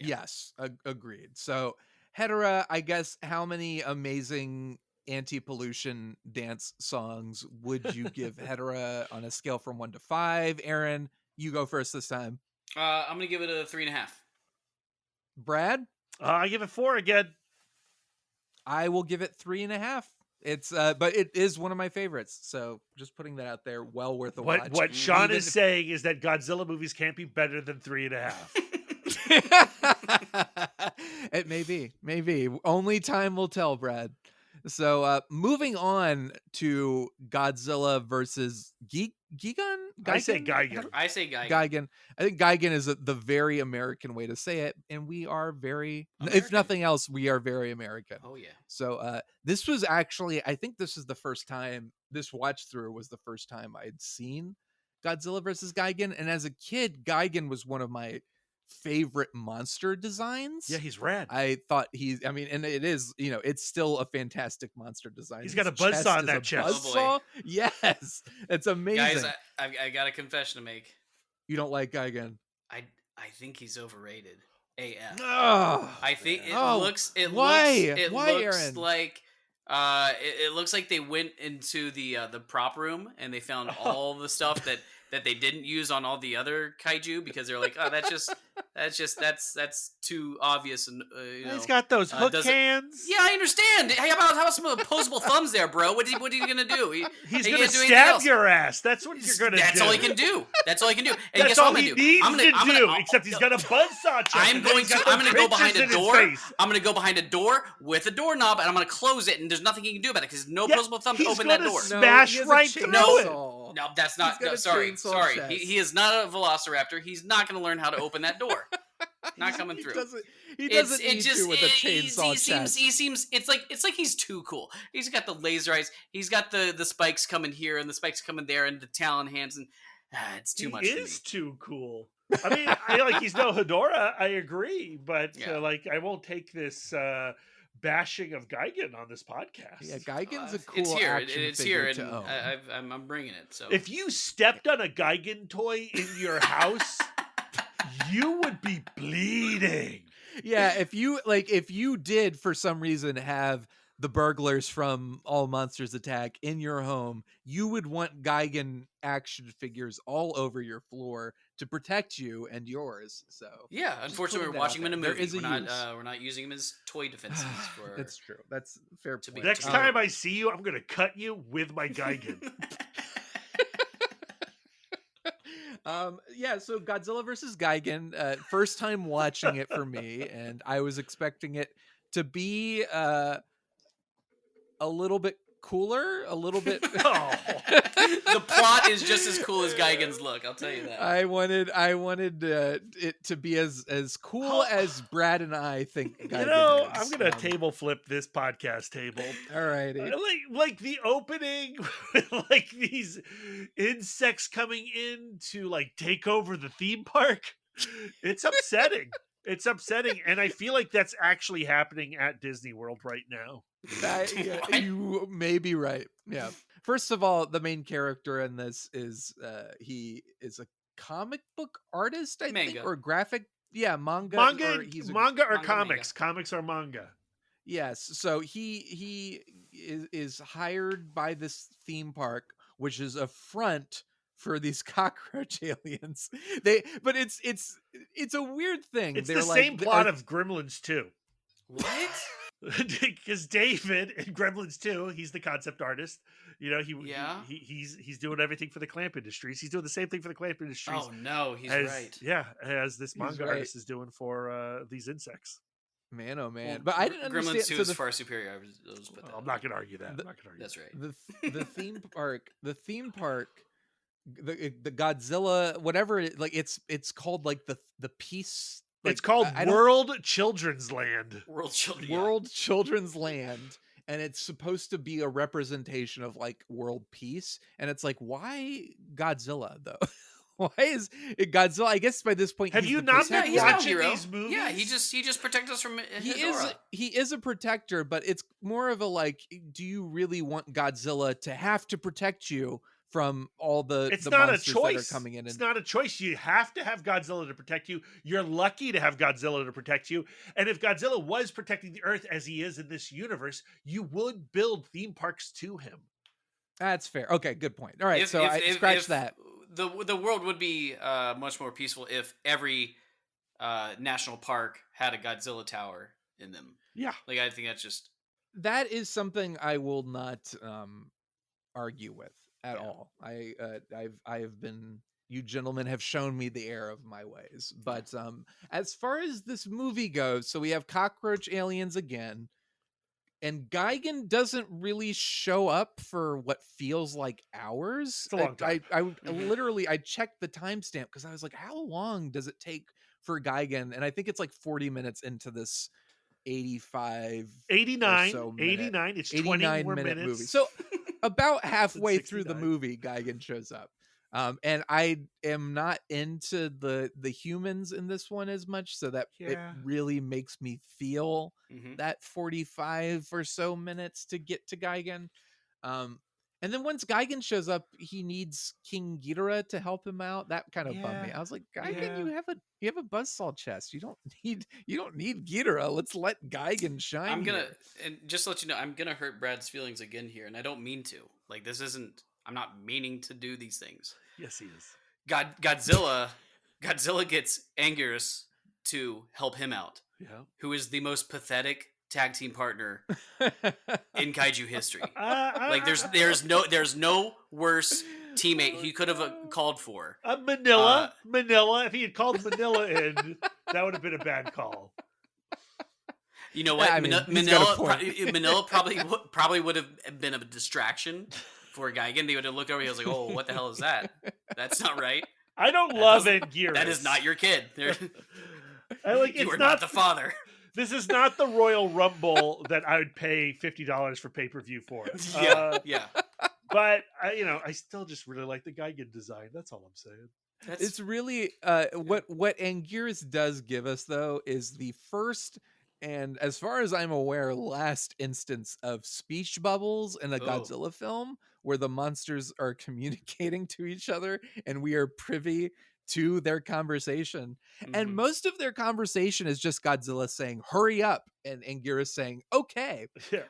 Yes, agreed. So Hedorah, I guess, how many amazing anti-pollution dance songs would you give Hedorah on a scale from 1 to 5? Aaron, you go first this time. I'm gonna give it a 3.5. Brad, I give it 4 again. I will give it 3.5. It's but it is one of my favorites. So just putting that out there, well worth a watch. What Shawn is saying is that Godzilla movies can't be better than 3.5. It maybe only time will tell, Brad. So moving on to Godzilla versus Gigan. I say Gigan. I say Gigan. Gigan. I think Gigan is the very American way to say it, and we are very, American. if nothing else, we are very American. Oh yeah. So this was actually, I think this is the first time, this watch through was the first time I'd seen Godzilla versus Gigan, and as a kid, Gigan was one of my favorite monster designs. Yeah, he's rad. I thought and it is, it's still a fantastic monster design. He's got a buzzsaw in that chest. Buzzsaw? Yes, it's amazing. Guys, I got a confession to make. You don't like Gigan? I think he's overrated. AF. Oh, I think it why? looks Aaron? like it looks like they went into the prop room and they found all the stuff that they didn't use on all the other kaiju because they're like, oh, that's too obvious. And he's got those hook hands. Yeah, I understand. How about some opposable thumbs there, bro? What are you gonna do? He's gonna stab your ass. That's what you're gonna do. That's all he can do. That's all he can do. And that's guess all what he needs to do. Except he's got a buzzsaw chest. I'm gonna go behind a door. I'm gonna go behind a door with a doorknob, and I'm gonna close it. And there's nothing he can do about it because there's no opposable thumb to open that door. Smash right through it. No, that's not. No, sorry. He is not a velociraptor. He's not going to learn how to open that door. Not coming through. He doesn't need to with a chainsaw chest. He seems. It's like he's too cool. He's got the laser eyes. He's got the spikes coming here and the spikes coming there and the talon hands and it's too much. He is too cool. I mean, he's no Hedorah. I agree, but I won't take this. Bashing of Gigan on this podcast. Yeah, Gigan's a cool action figure to own. I'm bringing it. So if you stepped on a Gigan toy in your house, you would be bleeding. Yeah, if you did for some reason have the burglars from All Monsters Attack in your home, you would want Gigan action figures all over your floor to protect you and yours. So yeah, unfortunately, we're watching him in a movie. We're not using him as toy defenses. That's true. That's fair. To be next time I see you, I'm gonna cut you with my Gigan. So Godzilla versus Gigan, first time watching it for me, and I was expecting it to be a little bit cooler, a little bit. Oh. The plot is just as cool as Gigan's look. I'll tell you that. I wanted it to be as cool as Brad and I think. Gigan is. I'm gonna table flip this podcast table. All righty. Like the opening, with like these insects coming in to like take over the theme park. It's upsetting. It's upsetting, and I feel like that's actually happening at Disney World right now. You may be right. Yeah. First of all, the main character in this is he is a comic book artist, I think, or graphic. Yeah, manga. Manga or manga, comics. Comics or manga. Yes. So he is hired by this theme park, which is a front for these cockroach aliens. But it's a weird thing. It's They're the same plot of Gremlins 2. What? Because David in Gremlins 2, he's the concept artist. You know, he's doing everything for the clamp industries. He's doing the same thing for the clamp industries. Oh no, he's right. Yeah, as this manga artist is doing for these insects. Man, oh man! Well, but I didn't understand. Gremlins 2 is far superior. I'm not going to argue that. That's right. The theme park, the Godzilla, whatever. It's called like the piece. Like, it's called World Children's Land. World Children's Land, and it's supposed to be a representation of like world peace. And it's like, why Godzilla though? Why is it Godzilla? I guess by this point, have you not been watching these movies? Yeah, he just protects us from Hedorah. He is a protector, but it's more of a like, do you really want Godzilla to have to protect you from all the monsters that are coming in? It's not a choice. You have to have Godzilla to protect you. You're lucky to have Godzilla to protect you. And if Godzilla was protecting the Earth as he is in this universe, you would build theme parks to him. That's fair. Okay, good point. All right, I scratch that. The world would be much more peaceful if every national park had a Godzilla tower in them. Yeah. Like, I think that is something I will not argue with at all. I have been, you gentlemen have shown me the error of my ways. But as far as this movie goes, so we have cockroach aliens again. And Gigan doesn't really show up for what feels like hours. It's a long time. I literally, I checked the timestamp because I was like, how long does it take for Gigan? And I think it's like 40 minutes into this 89. It's 20 more minutes. Movie. So about halfway through the movie, Gigan shows up. And I am not into the humans in this one as much, so that it really makes me feel that 45 or so minutes to get to Gigan. And then once Gigan shows up, he needs King Ghidorah to help him out. That kind of bummed me. I was like, Gigan, you have a buzzsaw chest. You don't need Ghidorah. Let's let Gigan shine. And just to let you know, I'm gonna hurt Brad's feelings again here, and I don't mean to. Like, this isn't. I'm not meaning to do these things. Yes, he is. Godzilla gets Anguirus to help him out. Yeah. Who is the most pathetic tag team partner in kaiju history? Like, there's no worse teammate he could have called for. Manila. If he had called Manila in, that would have been a bad call. You know what? Manila probably would have been a distraction for Gigan. They would have looked over. He was like, "Oh, what the hell is that? That's not right. I don't love Anguirus. That is not your kid. You are not the father." This is not the Royal Rumble that I would pay $50 for pay-per-view for. Yeah. But I still just really like the Gigan design. That's all I'm saying. It's really what Anguirus does give us, though, is the first and, as far as I'm aware, last instance of speech bubbles in a Godzilla film where the monsters are communicating to each other and we are privy to their conversation. And most of their conversation is just Godzilla saying, "Hurry up," and Anguirus saying, "Okay." Yeah.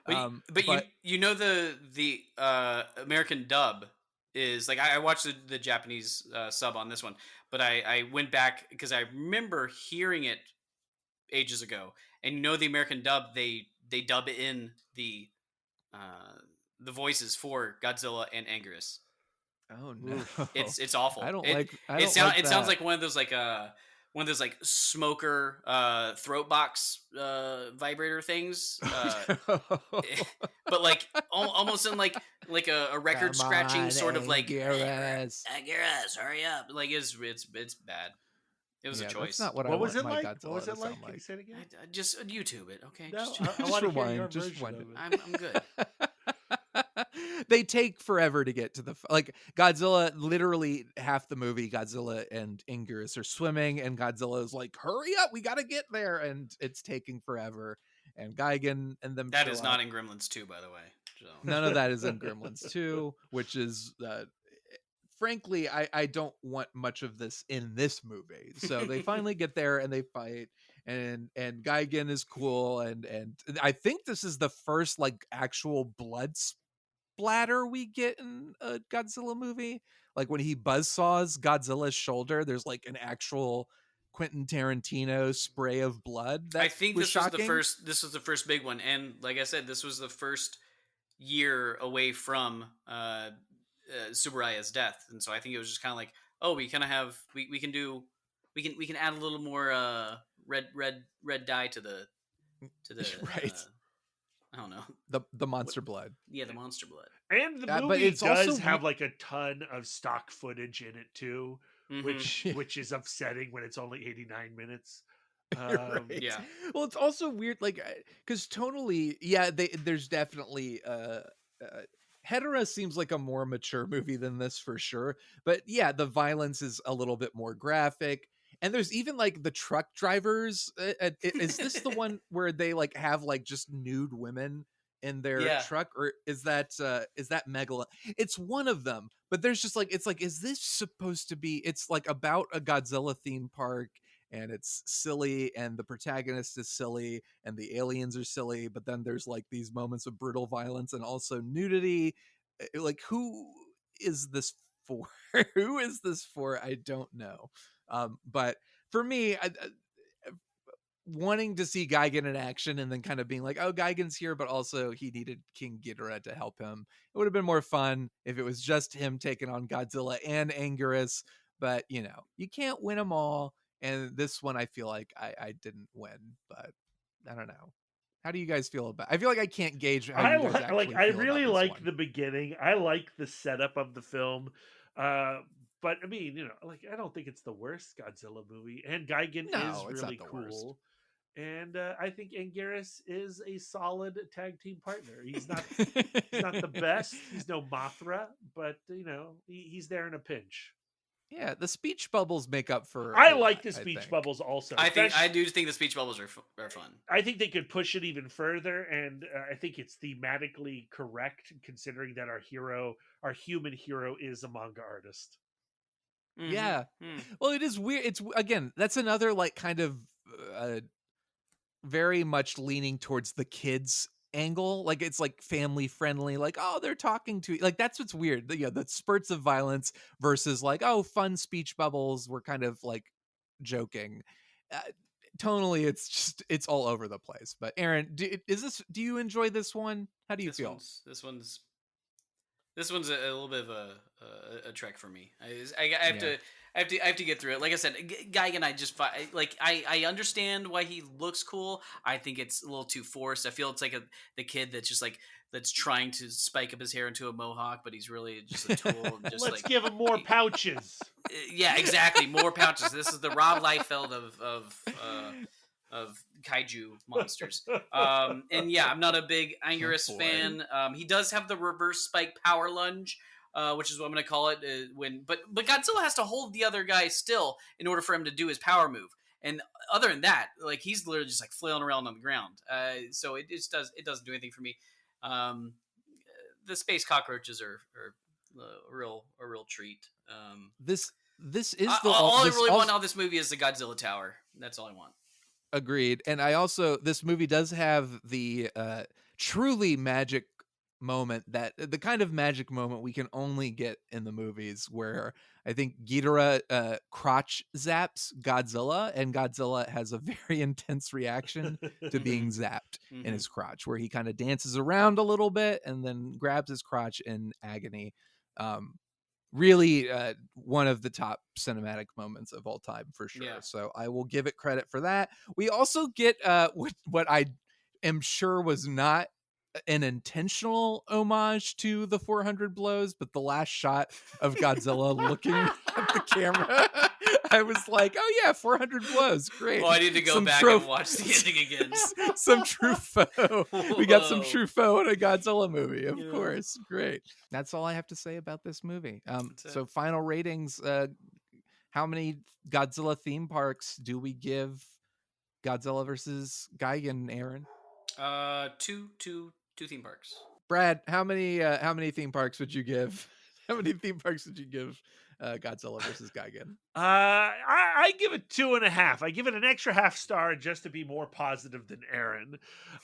But you know the American dub is like, I watched the Japanese sub on this one, but I went back because I remember hearing it ages ago. And the American dub, they dub in the voices for Godzilla and Anguirus. Oh no, it's awful. It sounds like one of those like one of those like smoker throat box vibrator things, but like almost in like a record Come scratching on, sort of like Anguirus. Anguirus, hurry up! Like it's bad. It was a Yeah, that's choice. not what I What was want it my like? Godzilla What was to it sound like? Can you like. say it again? I just YouTube it, okay? No, Just, I Just want to hear your rewind, just version rewind of it. it. I'm good. They take forever to get to the like Godzilla. Literally half the movie, Godzilla and Anguirus are swimming, and Godzilla is like, "Hurry up, we got to get there," and it's taking forever. And Gigan and them That show is up. not in Gremlins 2, by the way. So. None of that is in Gremlins 2, which is frankly, I don't want much of this in this movie. So they finally get there and they fight, and Gigan is cool, and I think this is the first like actual blood splatter we get in a Godzilla movie. Like when he buzzsaws Godzilla's shoulder, there's like an actual Quentin Tarantino spray of blood. That I think was this shocking. was the first big one, and like I said, this was the first year away from Subaraya's death, and so I think it was just kind of like, oh, we kind of have we can add a little more red dye to the Right. I don't know, The monster blood. yeah, the monster blood. And the But movie it's also does have like a ton of stock footage in it too, Mhm. which is upsetting when it's only 89 minutes. Right. Yeah. Well, it's also weird, like, because tonally, yeah, there's definitely Hedorah seems like a more mature movie than this for sure. But yeah, the violence is a little bit more graphic. And there's even like the truck drivers. Is this the one where they like have like just nude women in their Yeah. truck, or is that Megalon? It's one of them. But there's just like, it's like, is this supposed to be? It's like about a Godzilla theme park, and it's silly, and the protagonist is silly, and the aliens are silly. But then there's like these moments of brutal violence and also nudity. Like, who is this for? Who is this for? I don't know. But for me, wanting to see Gigan in action and then kind of being like, oh, Gigan's here, but also he needed King Ghidorah to help him. It would have been more fun if it was just him taking on Godzilla and Anguirus. But, you know, you can't win them all. And this one, I feel like I didn't win, but I don't know. How do you guys feel about it? I feel like I can't gauge how you guys actually I feel really about this like one. the beginning. I like the setup of the film. But I mean, you know, like I don't think it's the worst Godzilla movie. And Gigan No, is it's really not the worst. cool. And I think Anguirus is a solid tag team partner. He's not the best. He's no Mothra, but you know, he's there in a pinch. Yeah, the speech bubbles make up for. I a like lot, the I speech think. bubbles also. I do think the speech bubbles are fun. I think they could push it even further, and I think it's thematically correct considering that our human hero, is a manga artist. Mhm. Yeah. Mm. Well, it is weird. It's again, that's another like kind of very much leaning towards the kids angle. Like it's like family friendly, like, oh, they're talking to, like, that's what's weird. The spurts of violence versus like, oh, fun speech bubbles. We're kind of like joking. Tonally, it's all over the place. But Aaron, do you enjoy this one? How do you feel? This one's a little bit of a trek for me. I have to get through it. Like I said, Gigan, I understand why he looks cool. I think it's a little too forced. I feel it's like the kid that's just like that's trying to spike up his hair into a mohawk, but he's really just a tool. Just Let's give him more pouches. Yeah, exactly, more pouches. This is the Rob Liefeld of kaiju monsters. And yeah, I'm not a big Anguirus fan. He does have the reverse spike power lunge, which is what I'm going to call it. But Godzilla has to hold the other guy still in order for him to do his power move. And other than that, like he's literally just like flailing around on the ground. So it doesn't do anything for me. The space cockroaches are a real treat. This is all I really want out of this movie is the Godzilla Tower. That's all I want. Agreed. And I also, this movie does have the truly magic moment, that the kind of magic moment we can only get in the movies, where I think Ghidorah crotch zaps Godzilla, and Godzilla has a very intense reaction to being zapped in his crotch, where he kind of dances around a little bit and then grabs his crotch in agony. really one of the top cinematic moments of all time for sure. Yeah. So I will give it credit for that. We also get what I am sure was not an intentional homage to the 400 blows, but the last shot of Godzilla looking at the camera, I was like, oh yeah, 400 blows, great. Oh, I need to go back and watch the ending again. Some Truffaut. We got some Whoa. Truffaut in a Godzilla movie, of Yeah. course. Great. That's all I have to say about this movie. That's So it. final ratings. How many Godzilla theme parks do we give Godzilla versus Gigan, Aaron? Two theme parks. Brad, how many theme parks would you give? How many theme parks would you give Godzilla versus Gigan? I give it 2.5. I give it an extra half star just to be more positive than Aaron.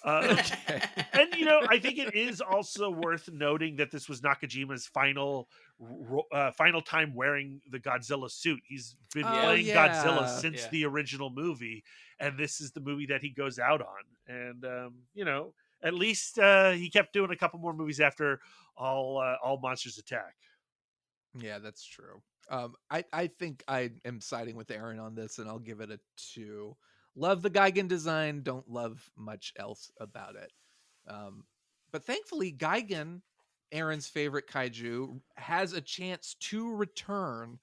Okay. And I think it is also worth noting that this was Nakajima's final time wearing the Godzilla suit. He's been playing Godzilla since the original movie, and this is the movie that he goes out on. And at least he kept doing a couple more movies after All Monsters Attack. Yeah, that's true. I think I am siding with Aaron on this, and I'll give it a 2. Love the Gigan design, don't love much else about it. But thankfully, Gigan, Aaron's favorite kaiju, has a chance to return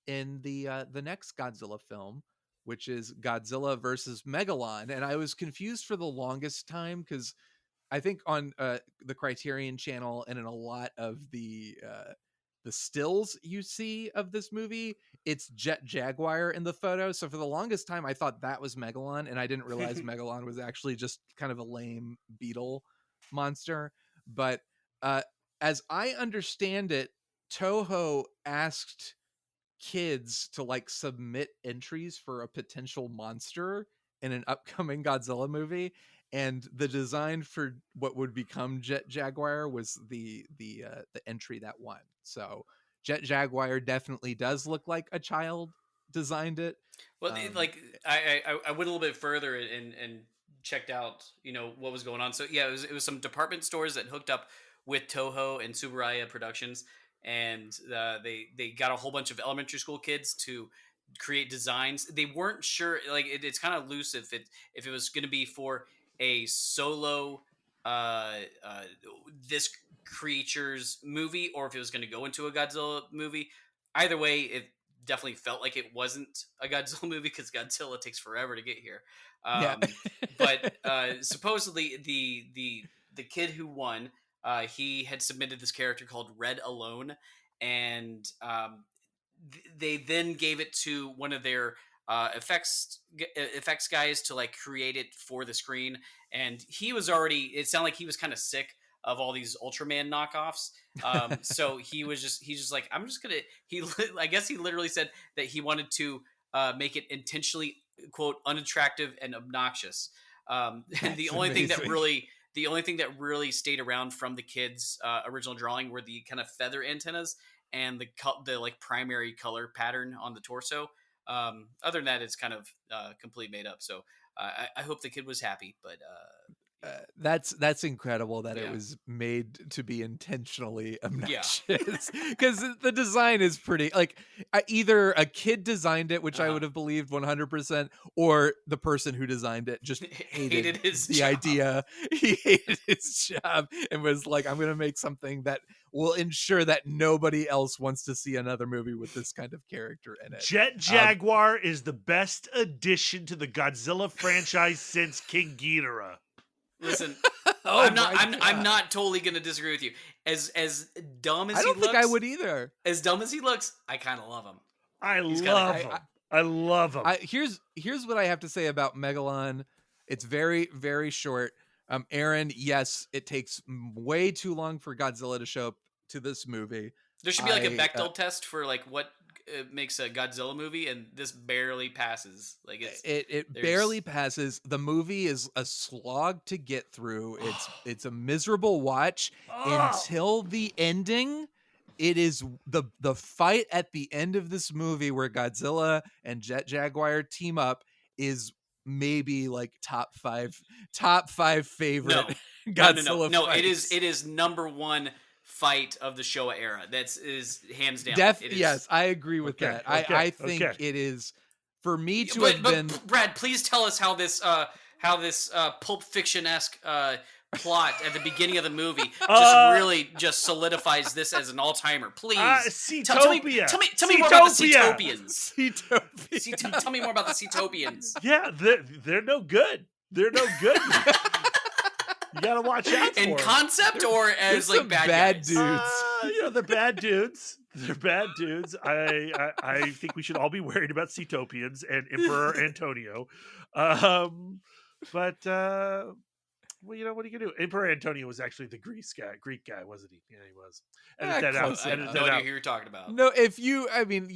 in the next Godzilla film, which is Godzilla versus Megalon. And I was confused for the longest time because I think on the Criterion channel and in a lot of the stills you see of this movie, it's Jet Jaguar in the photo. So for the longest time, I thought that was Megalon, and I didn't realize Megalon was actually just kind of a lame beetle monster. But as I understand it, Toho asked kids to submit entries for a potential monster in an upcoming Godzilla movie, and the design for what would become Jet Jaguar was the entry that won. So Jet Jaguar definitely does look like a child designed it. Well, I went a little bit further and checked out what was going on. So yeah, it was some department stores that hooked up with Toho and Tsuburaya Productions, and they got a whole bunch of elementary school kids to create designs. They weren't sure, it's kind of loose if it was going to be for a solo this creature's movie, or if it was going to go into a Godzilla movie. Either way, it definitely felt like it wasn't a Godzilla movie because Godzilla takes forever to get here. But supposedly the kid who won, he had submitted this character called Red Alone, and they then gave it to one of their effects guys to create it for the screen, and he was already, it sounded like he was kind of sick of all these Ultraman knockoffs. So he's just like, I'm just gonna, I guess he literally said that he wanted to make it intentionally, quote, unattractive and obnoxious. And the only thing that really stayed around from the kids' original drawing were the kind of feather antennas and the primary color pattern on the torso. Other than that, it's kind of completely made up. So I hope the kid was happy, but that's incredible that it was made to be intentionally obnoxious, because the design is pretty, either a kid designed it, which I would have believed 100%, or the person who designed it just hated his the job. idea. He hated his job and was like, I'm gonna make something that will ensure that nobody else wants to see another movie with this kind of character in it. Jet Jaguar is the best addition to the Godzilla franchise since King Ghidorah. Listen, I'm not totally going to disagree with you. As dumb as he looks, I don't think I would either. As dumb as he looks, I kind of love him. I love him. Here's what I have to say about Megalon. It's very, very short. Aaron, yes, it takes way too long for Godzilla to show up to this movie. There should be a Bechdel test for what makes a Godzilla movie, and this barely passes. It barely passes. The movie is a slog to get through. It's a miserable watch until the ending. It is the fight at the end of this movie where Godzilla and Jet Jaguar team up is maybe top five favorite Godzilla fights. No, it is number one fight of the Showa era. That's is hands down. It is. Yes, I agree with Okay, that. okay, I think okay. it is for me to But have been. Brad, please tell us how this Pulp Fiction-esque plot at the beginning of the movie really just solidifies this as an all-timer. Please, Seatopia. Tell me more about the Seatopia. Seatopians. Tell me more about the Seatopians. Yeah, they're no good. They're no good. You gotta watch out for In them. concept or as They're like bad guys? dudes. They're bad dudes. They're bad dudes. I think we should all be worried about Seatopians and Emperor Antonio. But well, what are you gonna do? Emperor Antonio was actually the Greek guy, wasn't he? Yeah, he was. Edit that out. Close I have enough. no idea who you're talking about. No, you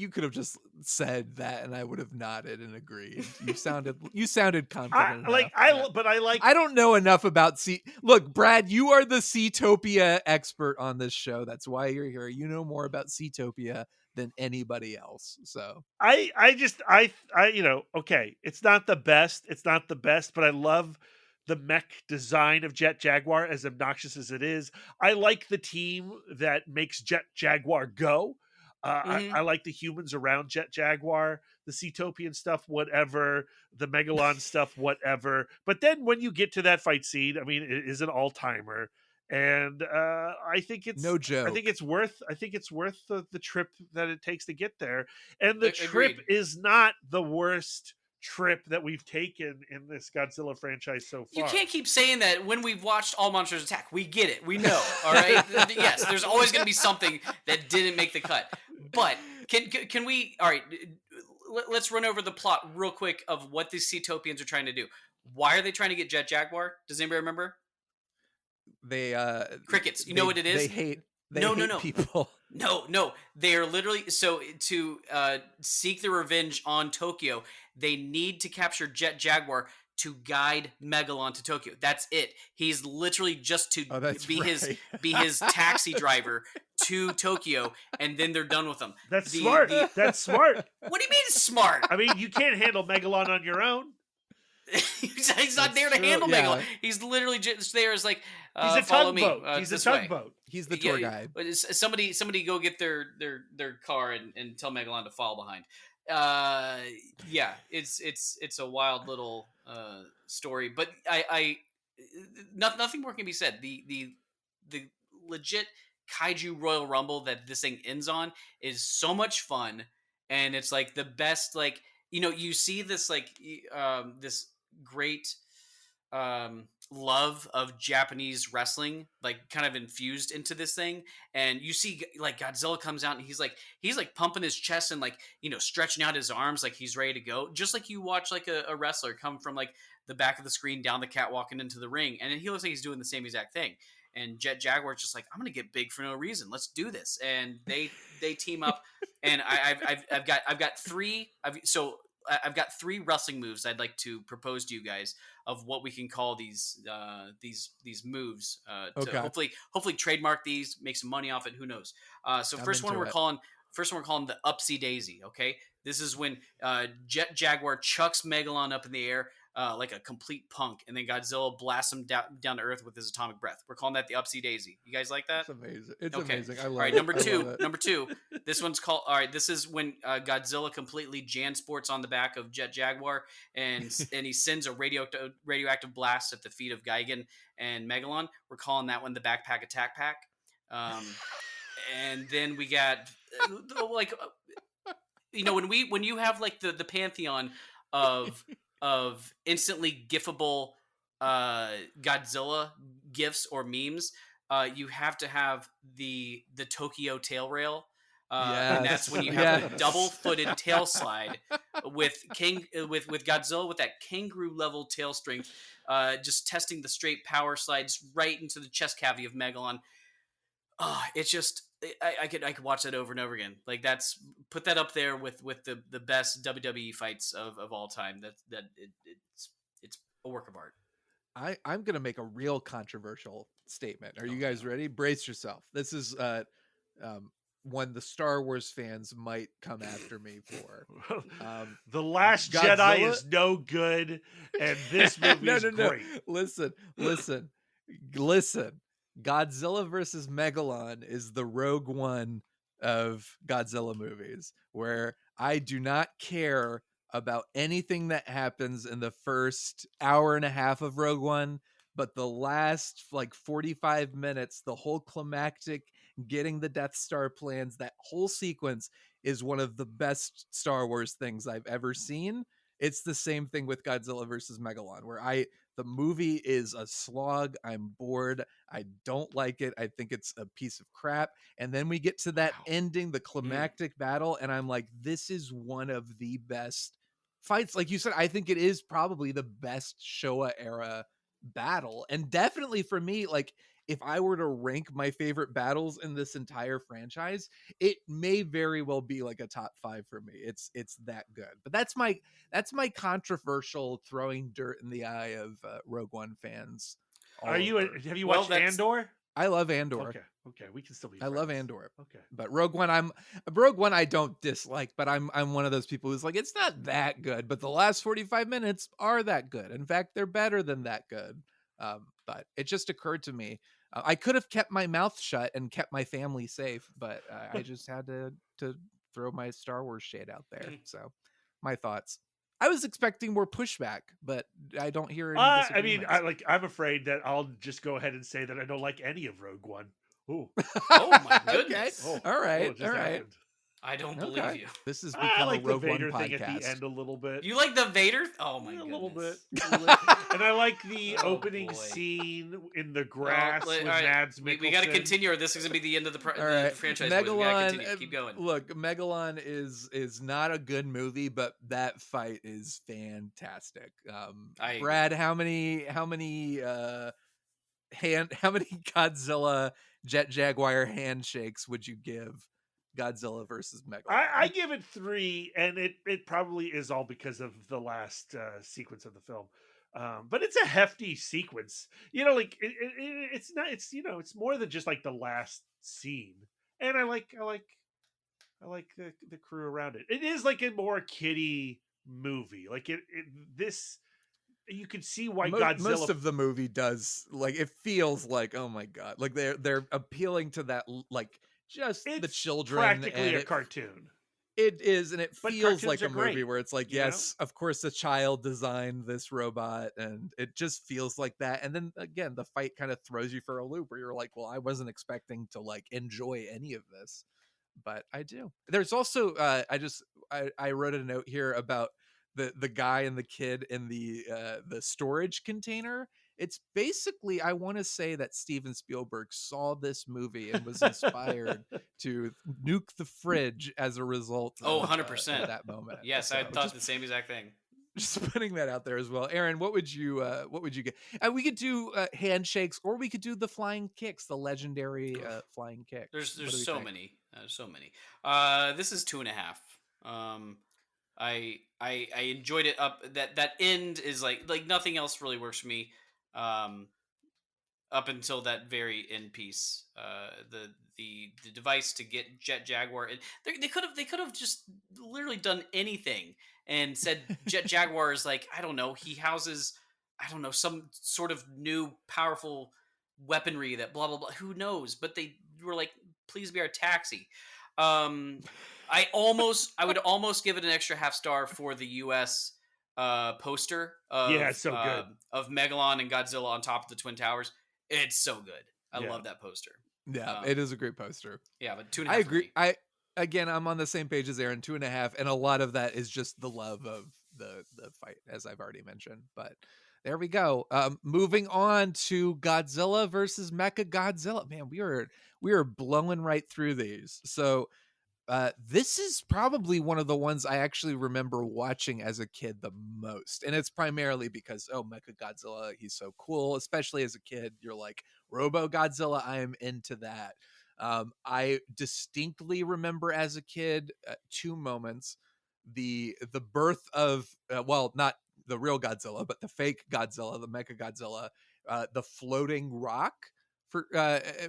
could have just said that, and I would have nodded and agreed. You sounded confident. I don't know enough about Look, Brad, you are the Seatopia expert on this show. That's why you're here. You know more about Seatopia than anybody else. So okay, it's not the best, but I love the mech design of Jet Jaguar, as obnoxious as it is. I like the team that makes Jet Jaguar go. I like the humans around Jet Jaguar, the Seatopian stuff, whatever, the Megalon stuff, whatever. But then when you get to that fight scene, I mean, it is an all-timer. And I think it's no joke. I think it's worth the trip that it takes to get there. And the trip Agreed. is not the worst trip that we've taken in this Godzilla franchise so far. You can't keep saying that when we've watched All Monsters Attack. We get it. We know. All right. Yes, there's always going to be something that didn't make the cut. But can we? All right. Let's run over the plot real quick of what these Seatopians are trying to do. Why are they trying to get Jet Jaguar? Does anybody remember? They crickets. You know what it is? They hate people. No. They are literally to seek their revenge on Tokyo. They need to capture Jet Jaguar to guide Megalon to Tokyo. That's it. He's literally just to be his taxi driver to Tokyo, and then they're done with him. That's smart. That's smart. What do you mean smart? I mean, you can't handle Megalon on your own. He's not there to handle Megalon. He's literally just there as like, he's a follow tugboat. me. He's a tugboat. He's the tour guide. Somebody go get their car and tell Megalon to follow behind. It's a wild little story, but nothing more can be said. The legit kaiju Royal Rumble that this thing ends on is so much fun, and it's like the best. Like, you see this like this great love of Japanese wrestling like kind of infused into this thing, and you see like Godzilla comes out and he's like pumping his chest and like stretching out his arms like he's ready to go, just like you watch like a wrestler come from like the back of the screen down the catwalk and into the ring, and he looks like he's doing the same exact thing. And Jet Jaguar's just like, I'm gonna get big for no reason. Let's do this. And they team up. And I've got three wrestling moves I'd like to propose to you guys of what we can call these moves to hopefully trademark these, make some money off it. Who knows? So first one we're calling the Upsy Daisy. Okay, this is when Jet Jaguar chucks Megalon up in the air like a complete punk, and then Godzilla blasts him down to earth with his atomic breath. We're calling that the Upsy Daisy. You guys like that? It's amazing. It's amazing. I love it. All right, number two. This one's called. All right, this is when Godzilla completely Jansports on the back of Jet Jaguar, and he sends a radioactive blast at the feet of Gigan and Megalon. We're calling that one the Backpack Attack Pack. And then we got like when you have like the pantheon of instantly gifable Godzilla gifs or memes, you have to have the Tokyo tail rail. And that's when you have the double-footed tail slide with Godzilla with that kangaroo level tail strength, just testing the straight power slides right into the chest cavity of Megalon. It's just I could watch that over and over again. Like put that up there with the best WWE fights of all time. It's a work of art. I'm gonna make a real controversial statement. Are you guys ready? Brace yourself. This is one the Star Wars fans might come after me for. The Last Godzilla? Jedi is no good, and this movie is great. Listen. Godzilla versus Megalon is the Rogue One of Godzilla movies, where I do not care about anything that happens in the first hour and a half of Rogue One, but the last like 45 minutes, the whole climactic getting the Death Star plans, that whole sequence is one of the best Star Wars things I've ever seen. It's the same thing with Godzilla versus Megalon, where the movie is a slog. I'm bored. I don't like it. I think it's a piece of crap. And then we get to that ending, the climactic battle, and I'm like, this is one of the best fights. Like you said, I think it is probably the best Showa era battle. And definitely for me, like, if I were to rank my favorite battles in this entire franchise, it may very well be like a top 5 for me. It's that good. But that's my controversial throwing dirt in the eye of Rogue One fans. Have you watched Andor? I love Andor. Okay, we can still be I friends. love Andor. Okay. But Rogue One I don't dislike, but I'm one of those people who's like, it's not that good, but the last 45 minutes are that good. In fact, they're better than that good. But it just occurred to me, I could have kept my mouth shut and kept my family safe, but I just had to throw my Star Wars shade out there. So my thoughts. I was expecting more pushback, but I don't hear any I mean, disagreements. I'm afraid that I'll just go ahead and say that I don't like any of Rogue One. Ooh. Oh my goodness! Okay. All right. All right. Happened. I don't believe you. This has become I like a Rogue the Vader One thing podcast. at the end a little bit. You like the Vader? Oh my goodness. A little bit. And I like the opening scene in the grass with Mads Mikkelsen. We got to continue, or this is going to be the end of the franchise. Megalon, keep going. Look, Megalon is not a good movie, but that fight is fantastic. Brad, how many Godzilla Jet Jaguar handshakes would you give Godzilla versus Megalon? I give it 3, and it probably is all because of the last sequence of the film. But it's a hefty sequence. Like it's not. It's it's more than just like the last scene. And I like the crew around it. It is like a more kiddie movie. Like this. You can see why Godzilla. Most of the movie does, like, it feels like, oh my god, like they're appealing to that, like, just the children. Practically a cartoon. It is, and it feels like a movie great, where it's like, yes, of course, a child designed this robot, and it just feels like that. And then again, the fight kind of throws you for a loop where you're like, well, I wasn't expecting to like enjoy any of this, but I do. There's also, I wrote a note here about the guy and the kid in the storage container. It's basically, I want to say that Steven Spielberg saw this movie and was inspired to nuke the fridge as a result. 100% that moment. Yes, so I thought the same exact thing. Just putting that out there as well. Aaron, what would you get? We could do handshakes, or we could do the flying kicks, the legendary flying kick. There's so many. So many. This is 2.5. I enjoyed it up. That end is like nothing else really works for me. Up until that very end piece, the device to get Jet Jaguar, they could have just literally done anything and said Jet Jaguar is like, I don't know, he houses, I don't know, some sort of new powerful weaponry that blah blah blah. Who knows? But they were like, please be our taxi. I would almost give it an extra half star for the U.S. Poster of good of Megalon and Godzilla on top of the Twin Towers. It's so good. I love that poster. Yeah, it is a great poster. Yeah, but 2.5. I agree. I'm on the same page as Aaron. 2.5, and a lot of that is just the love of the fight, as I've already mentioned. But there we go. Moving on to Godzilla versus Mechagodzilla. Man, we are blowing right through these. So this is probably one of the ones I actually remember watching as a kid the most. And it's primarily because, Mechagodzilla, he's so cool. Especially as a kid, you're like, Robo Godzilla, I am into that. I distinctly remember as a kid 2 moments. The birth of, not the real Godzilla, but the fake Godzilla, the Mechagodzilla, the floating rock. For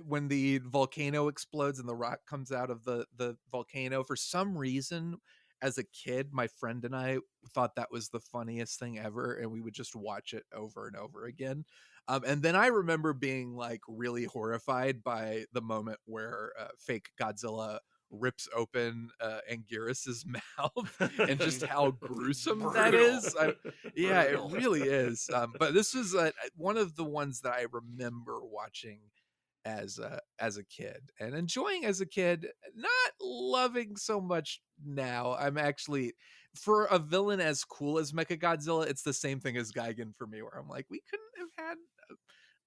when the volcano explodes and the rock comes out of the volcano, for some reason, as a kid, my friend and I thought that was the funniest thing ever, and we would just watch it over and over again. And then I remember being like really horrified by the moment where fake Godzilla rips open Anguirus's mouth and just how gruesome that is. Yeah, it Brutal. really is. But this is one of the ones that I remember watching as a kid and enjoying as a kid, not loving so much now. I'm actually, for a villain as cool as Mechagodzilla, it's the same thing as Gigan for me, where I'm like, we couldn't have had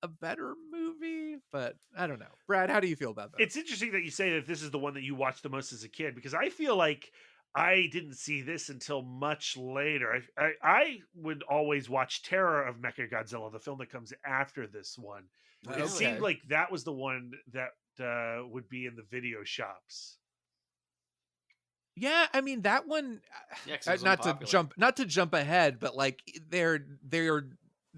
a better movie, but I don't know. Brad, how do you feel about that? It's interesting that you say that this is the one that you watched the most as a kid, because I feel like I didn't see this until much later. I would always watch Terror of Mechagodzilla, the film that comes after this one. It seemed like that was the one that would be in the video shops. Yeah, I mean that one. Yeah, 'cause it was not unpopular. to jump ahead, but like their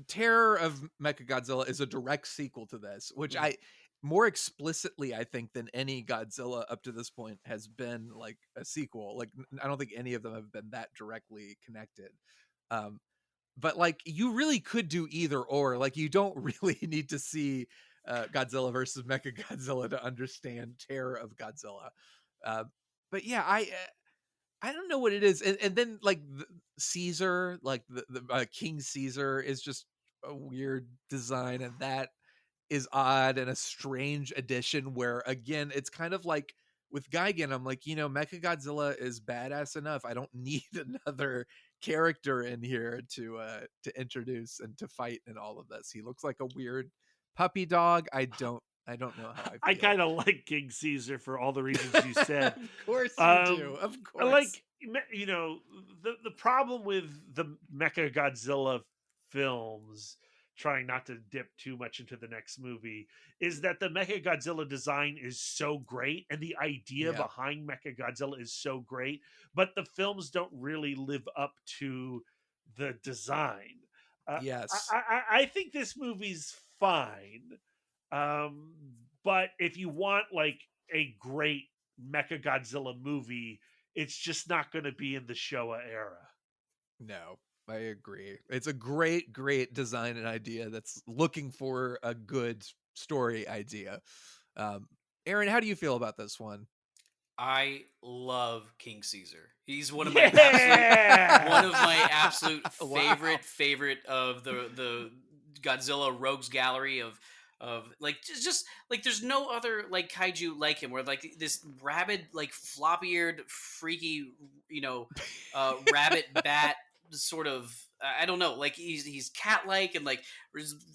Terror of Mechagodzilla is a direct sequel to this, which I more explicitly, I think, than any Godzilla up to this point has been like a sequel. Like I don't think any of them have been that directly connected. But like you really could do either or. Like you don't really need to see Godzilla versus Mechagodzilla to understand Terror of Godzilla. But yeah, I don't know what it is, and then like Caesar, like the King Caesar is just a weird design, and that is odd and a strange addition. Where again, it's kind of like with Gigan, I'm like, Mechagodzilla is badass enough. I don't need another character in here to introduce and to fight in all of this. He looks like a weird puppy dog. I don't know how I feel. I kind of like King Caesar for all the reasons you said. Of course you do. Of course. Like, the problem with the Mechagodzilla films, trying not to dip too much into the next movie, is that the Mechagodzilla design is so great and the idea behind Mechagodzilla is so great, but the films don't really live up to the design. Yes. I think this movie's fine. But if you want like a great Mechagodzilla movie, it's just not going to be in the Showa era. No, I agree. It's a great design and idea that's looking for a good story idea. Aaron, how do you feel about this one? I love King Caesar. He's one of my absolute favorite of the Godzilla Rogues Gallery of like just like there's no other like kaiju like him, where like this rabid like floppy-eared freaky rabbit bat sort of, I don't know, like he's cat-like and like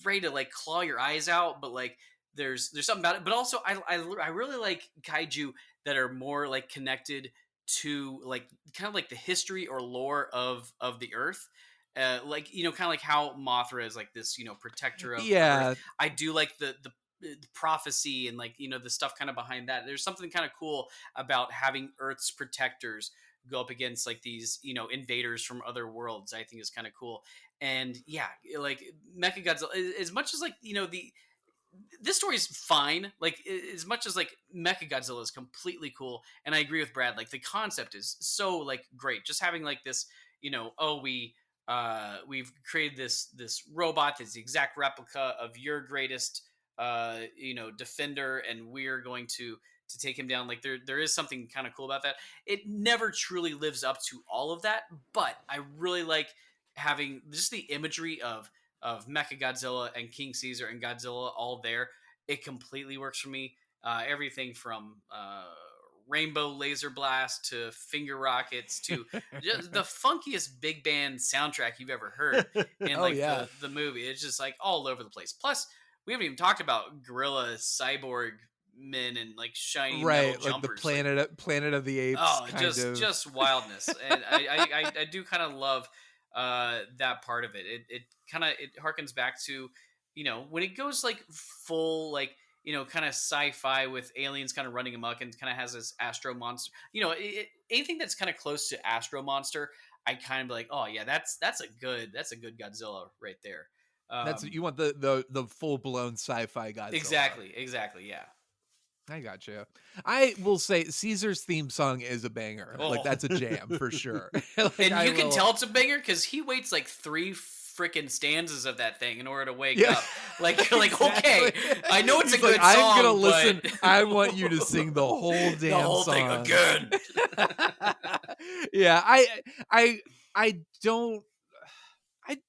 ready to like claw your eyes out, but like there's something about it. But also I really like kaiju that are more like connected to like kind of like the history or lore of the earth. Like kind of like how Mothra is like this protector of Earth. I do like the prophecy and like the stuff kind of behind that. There's something kind of cool about having Earth's protectors go up against like these invaders from other worlds. I think is kind of cool. And yeah, like Mechagodzilla, as much as like this story is fine. Like as much as like Mechagodzilla is completely cool, and I agree with Brad. Like the concept is so like great. Just having like this, we've created this robot that's the exact replica of your greatest, defender, and we're going to take him down. Like there is something kind of cool about that. It never truly lives up to all of that, but I really like having just the imagery of Mechagodzilla and King Caesar and Godzilla all there. It completely works for me. Everything from rainbow laser blast to finger rockets to just the funkiest big band soundtrack you've ever heard in the movie. It's just like all over the place. Plus, we haven't even talked about gorilla cyborg men and like shiny metal like jumpers, the Planet of the Apes. Oh, just wildness. And I do kind of love that part of it. It kind of harkens back to when it goes like full like kind of sci-fi with aliens kind of running amok and kind of has this Astro Monster. Anything that's kind of close to Astro Monster, I kind of be like, oh yeah, that's a good Godzilla right there. That's what you want, the full blown sci-fi Godzilla. Exactly, yeah. I got you. I will say Caesar's theme song is a banger. Like Oh. that's a jam for sure. Like, And I you can will- tell it's a banger because he waits like 3 freaking stanzas of that thing in order to wake Yeah. up. Like, okay, Exactly. I know it's He's a good like, song, I'm gonna listen. but I want you to sing the whole damn the whole song thing again. Yeah, I don't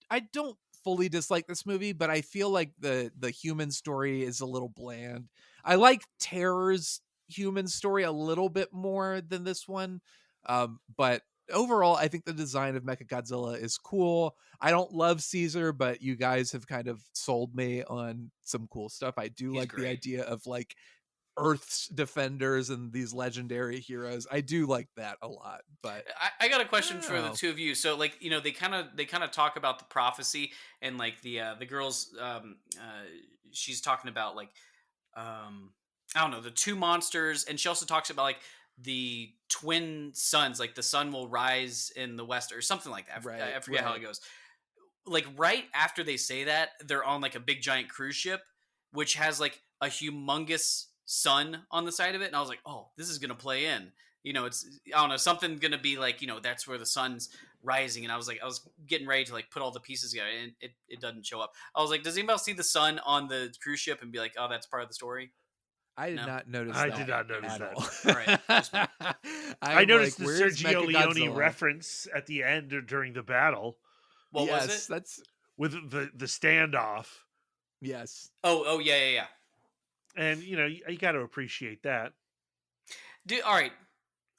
I don't fully dislike this movie, but I feel like the human story is a little bland. I like Terror's human story a little bit more than this one. But overall, I think the design of Mechagodzilla is cool. I don't love Caesar, but you guys have kind of sold me on some cool stuff. I do He's like the great. idea of like Earth's defenders and these legendary heroes. I do like that a lot. But I got a question for the Oh. two of you. So, like, you know, they kind of talk about the prophecy and like the girls. She's talking about like I don't know, the two monsters, and she also talks about like the twin suns, like the sun will rise in the west or something like that. Right, I forget how right. it goes. Like right after they say that, they're on like a big giant cruise ship, which has like a humongous sun on the side of it, and I was like, oh, this is gonna play in. You know, it's I don't know, something gonna be like, you know, that's where the sun's rising, and I was getting ready to like put all the pieces together, and it doesn't show up. I was like, does anybody else see the sun on the cruise ship and be like, oh, that's part of the story? I did No. not notice I that did not notice at that. all. All right, just me. I noticed like, the "Where's Sergio Leone Mechagodzilla?" reference at the end or during the battle What was Yes, it? that's with the standoff, yes. Oh yeah. and you know you got to appreciate that. All right,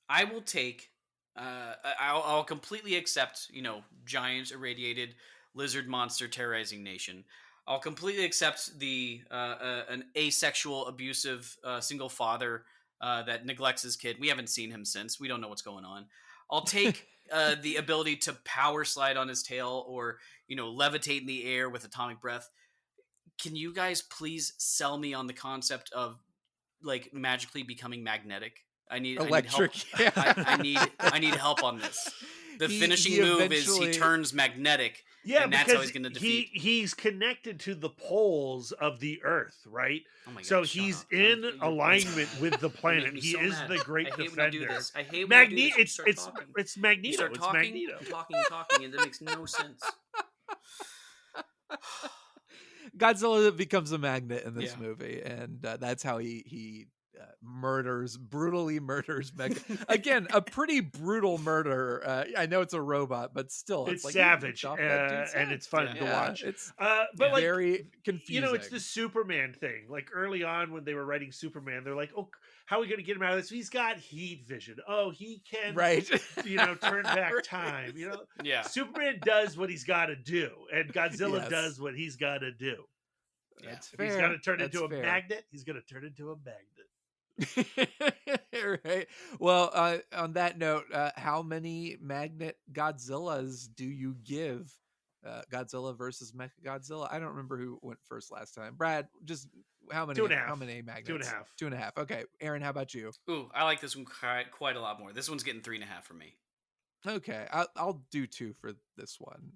I will take. I'll completely accept. You know, giant irradiated lizard monster terrorizing nation. I'll completely accept the an asexual, abusive single father that neglects his kid. We haven't seen him since. We don't know what's going on. I'll take the ability to power slide on his tail, or you know, levitate in the air with atomic breath. Can you guys please sell me on the concept of like magically becoming magnetic? I need help. Electric. Yeah. I need help on this. The He finishing move is he eventually- turns magnetic, Yeah, and that's how because he's going to defeat. he's connected to the poles of the Earth, right? Oh my God, So shut he's up. in You're- alignment with the You make planet. me He so is mad. the great I hate defender. when you do this. I hate when you do this. You start talking. It's You Magneto. start It's talking, Magneto. talking, and it makes no sense. Godzilla becomes a magnet in this Yeah. movie, and that's how he brutally murders Mecha. Again, a pretty brutal murder. I know it's a robot, but still, It's like savage, he ripped off that dude's and head. it's fun to Yeah. watch. It's But like very confusing. you know, it's the Superman thing. Like early on when they were writing Superman, they're like, "Oh, how are we going to get him out of this? He's got heat vision. Oh, he can, right. you know, turn back Right. time. You know, Yeah. Superman does what he's got to do, and Godzilla Yes. does what he's got to do. That's If he's fair. got to turn That's into a fair. magnet, he's going to turn into a magnet. Right. Well, on that note, how many magnet Godzillas do you give Godzilla versus Mechagodzilla? I don't remember who went first last time. Brad, just how many? 2.5. How many magnets? 2.5. 2.5. Okay. Aaron, how about you? Ooh, I like this one quite a lot more. This one's getting 3.5 from me. Okay, I'll do 2 for this one.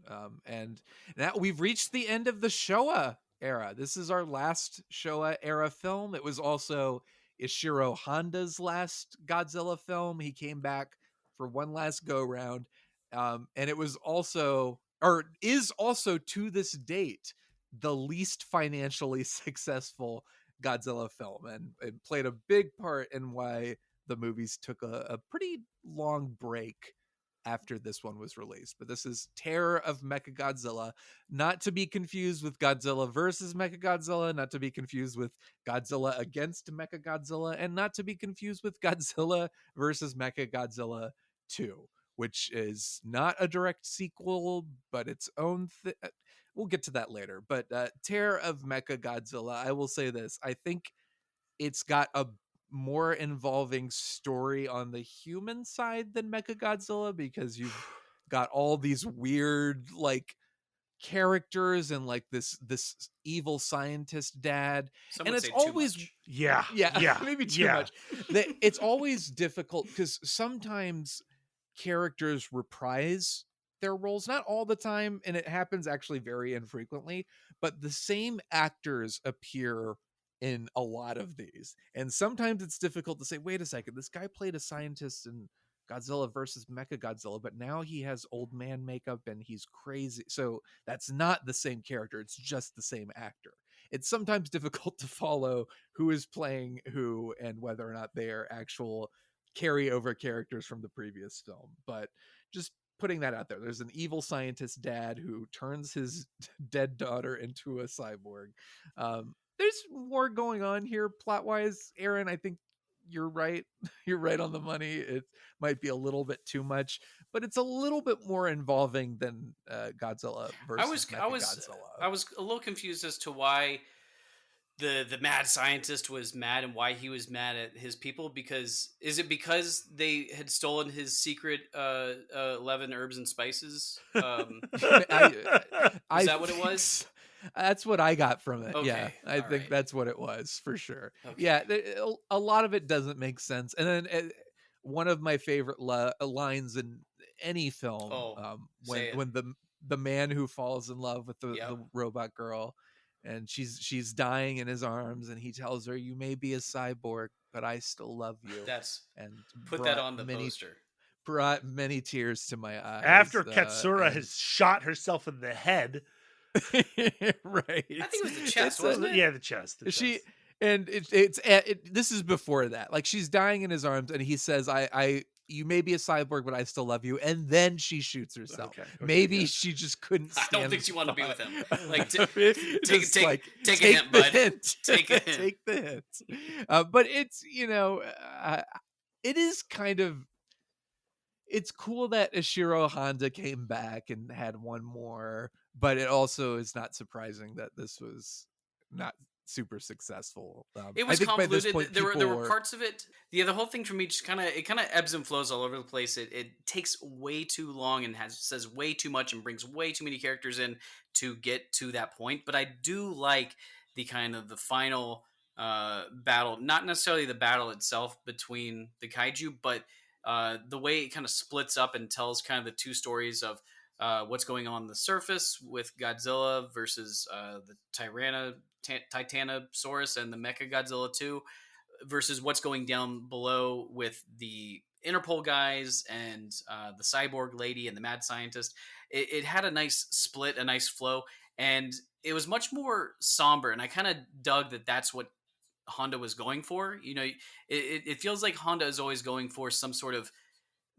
And now we've reached the end of the Showa era. This is our last Showa era film. It was also Ishiro Honda's last Godzilla film. He came back for one last go round. And it was also, or is also to this date, the least financially successful Godzilla film, and it played a big part in why the movies took a pretty long break after this one was released. But this is Terror of Mechagodzilla, not to be confused with Godzilla versus Mechagodzilla, not to be confused with Godzilla against Mechagodzilla, and not to be confused with Godzilla versus Mechagodzilla 2, which is not a direct sequel, but its own thing. We'll get to that later. But Terror of Mechagodzilla, I will say this. I think it's got a more involving story on the human side than Mechagodzilla, because you've got all these weird like characters and like this evil scientist dad. Some And would it's say too always much. yeah maybe too yeah. much. It's always difficult because sometimes characters reprise their roles, not all the time, and it happens actually very infrequently, but the same actors appear in a lot of these. And sometimes it's difficult to say, wait a second, this guy played a scientist in Godzilla versus Mechagodzilla, but now he has old man makeup and he's crazy. So that's not the same character. It's just the same actor. It's sometimes difficult to follow who is playing who and whether or not they are actual carryover characters from the previous film. But just putting that out there, there's an evil scientist dad who turns his dead daughter into a cyborg. There's more going on here plot wise. Aaron, I think you're right. You're right on the money. It might be a little bit too much, but it's a little bit more involving than Godzilla versus Mechagodzilla. I was a little confused as to why the mad scientist was mad and why he was mad at his people. Because is it because they had stolen his secret 11 herbs and spices? Is that what it was? That's what I got from it. Okay, Yeah, I think that's what it was for sure. Okay. Yeah, a lot of it doesn't make sense. And then one of my favorite lines in any film, when the man who falls in love with the robot girl, and she's dying in his arms, and he tells her, "You may be a cyborg, but I still love you." Put that on the poster. Brought many tears to my eyes. After Katsura has shot herself in the head. Right. I think it was the chest, wasn't it? Yeah, the chest. And this is before that. Like, she's dying in his arms, and he says, you may be a cyborg, but I still love you. And then she shoots herself. Okay, maybe she just couldn't stand. I don't think she wanted to be with him. Like, take a hint, bud. Take a hint. Take the hint. But it's, it is kind of, it's cool that Ishiro Honda came back and had one more, but it also is not surprising that this was not super successful. It was convoluted. There were parts of it. Yeah, the whole thing for me just kind of ebbs and flows all over the place. It takes way too long and says way too much and brings way too many characters in to get to that point. But I do like the kind of the final battle, not necessarily the battle itself between the kaiju, but the way it kind of splits up and tells kind of the two stories of what's going on the surface with Godzilla versus the Titanosaurus and the Mechagodzilla 2 versus what's going down below with the Interpol guys and the cyborg lady and the mad scientist. It had a nice split, a nice flow, and it was much more somber, and I kind of dug that that's what Honda was going for. It feels like Honda is always going for some sort of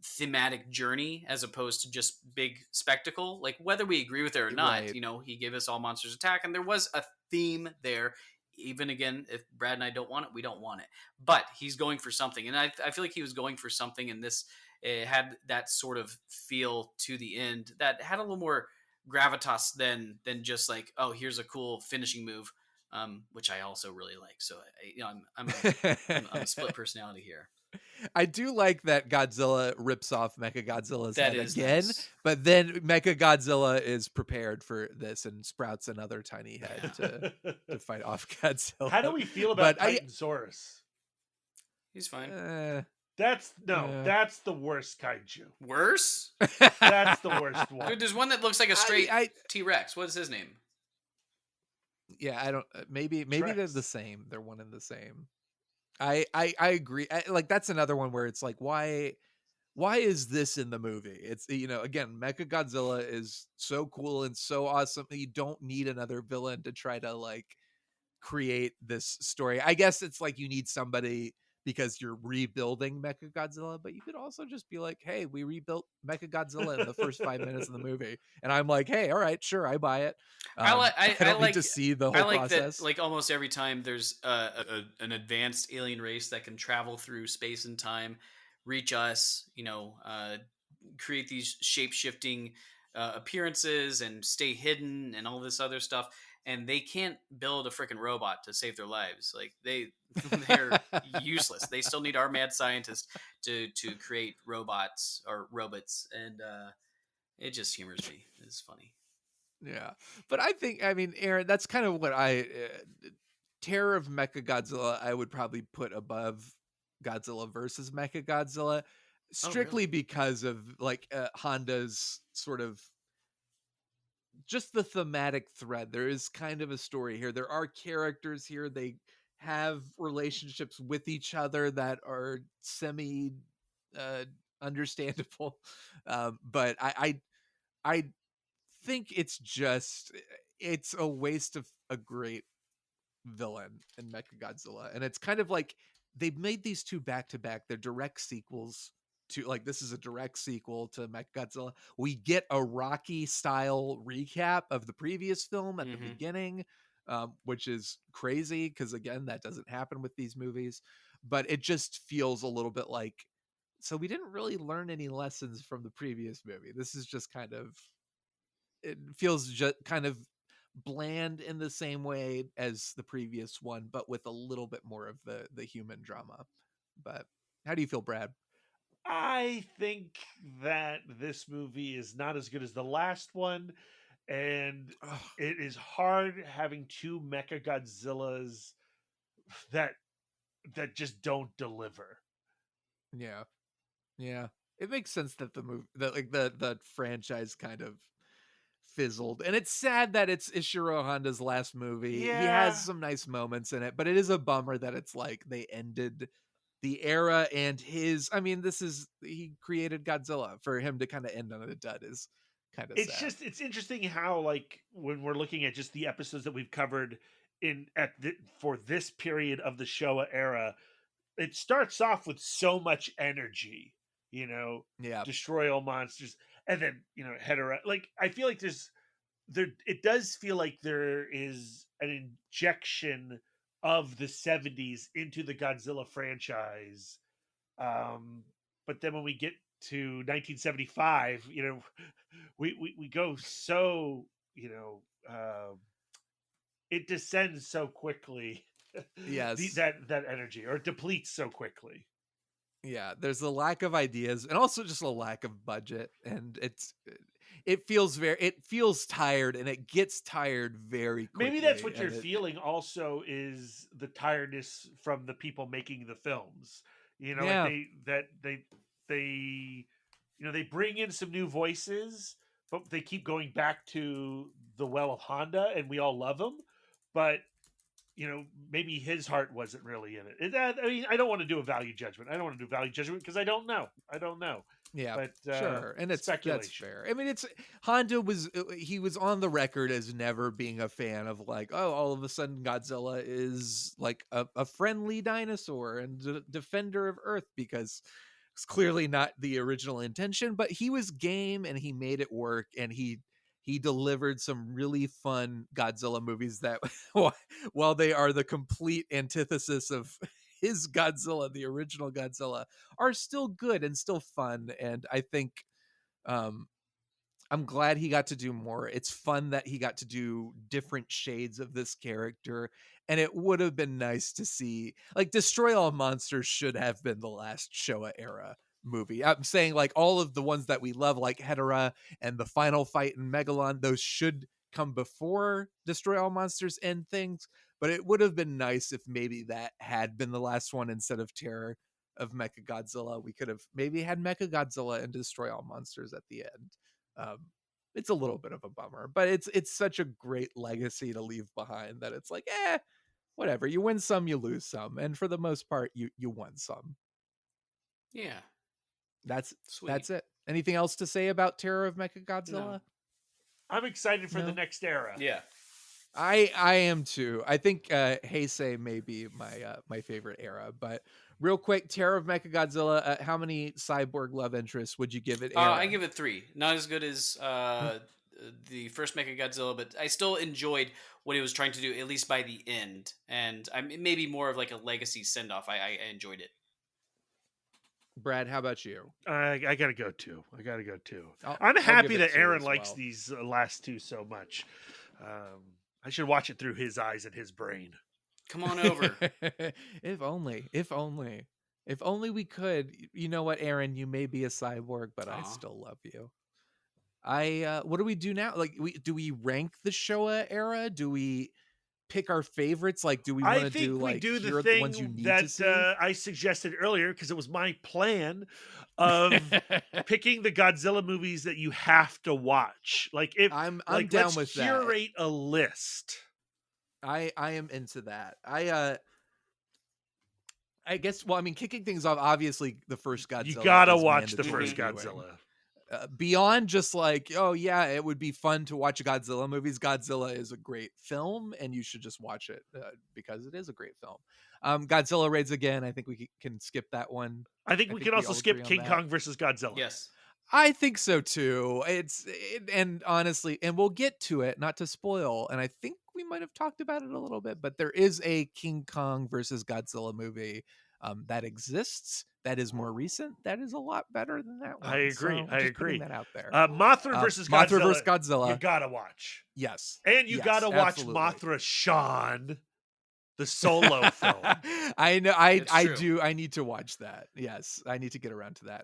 thematic journey as opposed to just big spectacle. Like, whether we agree with it or not, right. He gave us All Monsters Attack, and there was a theme there. Even again, if Brad and I don't want it, we don't want it. But he's going for something, and I feel like he was going for something, and this had that sort of feel to the end that had a little more gravitas than just like, oh, here's a cool finishing move. Which I also really like. So, I'm a split personality here. I do like that Godzilla rips off Mechagodzilla's head again, nice. But then Mechagodzilla is prepared for this and sprouts another tiny head to fight off Godzilla. How do we feel about Titanosaurus? He's fine. That's the worst kaiju. Worse? That's the worst one. Dude, there's one that looks like a straight T-Rex. What is his name? Yeah, I don't. Maybe they're the same. They're one and the same. I agree. Like, that's another one where it's like, why is this in the movie? It's, again, Mechagodzilla is so cool and so awesome. You don't need another villain to try to like create this story. I guess it's like you need somebody because you're rebuilding Mechagodzilla, but you could also just be like, hey, we rebuilt Mechagodzilla in the first 5 minutes of the movie. And I'm like, hey, all right, sure, I buy it. I don't need to see the whole process. That, like, almost every time there's an advanced alien race that can travel through space and time, reach us, create these shape-shifting appearances and stay hidden and all this other stuff. And they can't build a freaking robot to save their lives. Like, they're useless. They still need our mad scientist to create robots or robots, and it just humors me. It's funny. Yeah, but I mean, Aaron, that's kind of what Terror of Mechagodzilla I would probably put above Godzilla versus Mechagodzilla, strictly because of like Honda's sort of just the thematic thread. There is kind of a story here. There are characters here. They have relationships with each other that are semi understandable. But I think it's a waste of a great villain in Mechagodzilla. And it's kind of like they've made these two back to back. They're direct sequels to, like, this is a direct sequel to Mechagodzilla. We get a Rocky style recap of the previous film at the beginning, which is crazy because, again, that doesn't happen with these movies. But it just feels a little bit like, so we didn't really learn any lessons from the previous movie. This is just kind of, it feels just kind of bland in the same way as the previous one, but with a little bit more of the human drama. But how do you feel, Brad? I think that this movie is not as good as the last one, and Ugh. it is hard having two Mechagodzillas that just don't deliver. Yeah, it makes sense that the movie, that like the franchise kind of fizzled, and it's sad that it's Ishiro Honda's last movie. He has Yeah. some nice moments in it, but it is a bummer that it's like they ended the era and he created Godzilla. For him to kind of end on a dud is kind of sad. It's interesting how, like, when we're looking at just the episodes that we've covered for this period of the Showa era, it starts off with so much energy, Yeah. destroy all monsters, and then Hedorah. Like, I feel like it does feel like there is an injection of the 70s into the Godzilla franchise. But then when we get to 1975, we go so, it descends so quickly. Yes. that energy, or depletes so quickly. Yeah, there's a lack of ideas and also just a lack of budget, and it feels tired, and it gets tired very quickly. Maybe that's what you're feeling also, is the tiredness from the people making the films. Yeah. Like they bring in some new voices, but they keep going back to the well of Honda, and we all love him, but maybe his heart wasn't really in it. I mean, I don't want to do a value judgment. Because I don't know. Yeah, but sure, and that's speculation. fair. I mean, Honda was on the record as never being a fan of, like, oh, all of a sudden Godzilla is like a friendly dinosaur and defender of Earth, because it's clearly not the original intention. But he was game, and he made it work, and he delivered some really fun Godzilla movies that, while they are the complete antithesis of his Godzilla, the original Godzilla, are still good and still fun. And I think I'm glad he got to do more. It's fun that he got to do different shades of this character. And it would have been nice to see, like, Destroy All Monsters should have been the last Showa era movie. I'm saying, like, all of the ones that we love, like Hedorah and the final fight in Megalon, those should come before Destroy All Monsters and things. But it would have been nice if maybe that had been the last one instead of Terror of Mechagodzilla. We could have maybe had Mechagodzilla and Destroy All Monsters at the end. It's a little bit of a bummer, but it's such a great legacy to leave behind that it's like, whatever. You win some, you lose some, and for the most part, you won some. Yeah, that's sweet. That's it. Anything else to say about Terror of Mechagodzilla? No. I'm excited for the next era. Yeah, I am too. I think Heisei may be my favorite era. But real quick, Terror of Mechagodzilla. How many cyborg love interests would you give it? I give it 3. Not as good as the first Mechagodzilla, but I still enjoyed what he was trying to do, at least by the end. And maybe more of like a legacy send off. I enjoyed it. Brad, how about you? I gotta go 2. I'm happy that Aaron likes these last 2 so much. I should watch it through his eyes and his brain. Come on over. If only we could. You know what, Aaron? You may be a cyborg, but I still love you. What do we do now? Like, do we rank the Showa era? Do we pick our favorites? Like, do we want to do, like, do here the thing ones you need that to see? I suggested earlier, because it was my plan of picking the Godzilla movies that you have to watch. Like, if I'm like, down let's with curate a list. I am into that. I guess. Well, I mean, kicking things off, obviously, the first Godzilla. You gotta is watch the mandatory first viewing. Godzilla. Beyond just like, oh yeah, it would be fun to watch Godzilla movies. Godzilla is a great film, and you should just watch it because it is a great film. Godzilla Raids Again. I think we can skip that one. I think we can also all skip agree on King that. Kong versus Godzilla. Yes. I think so too. And honestly, and we'll get to it, not to spoil. And I think we might have talked about it a little bit, but there is a King Kong versus Godzilla movie that exists. That is more recent. That is a lot better than that one. I agree. So I just agree. putting that out there. Mothra versus Godzilla. Mothra versus Godzilla. You gotta watch. Yes. And you Yes, gotta watch absolutely. Mothra Shawn, the solo film. I know. It's I true. do. I need to watch that. Yes, I need to get around to that.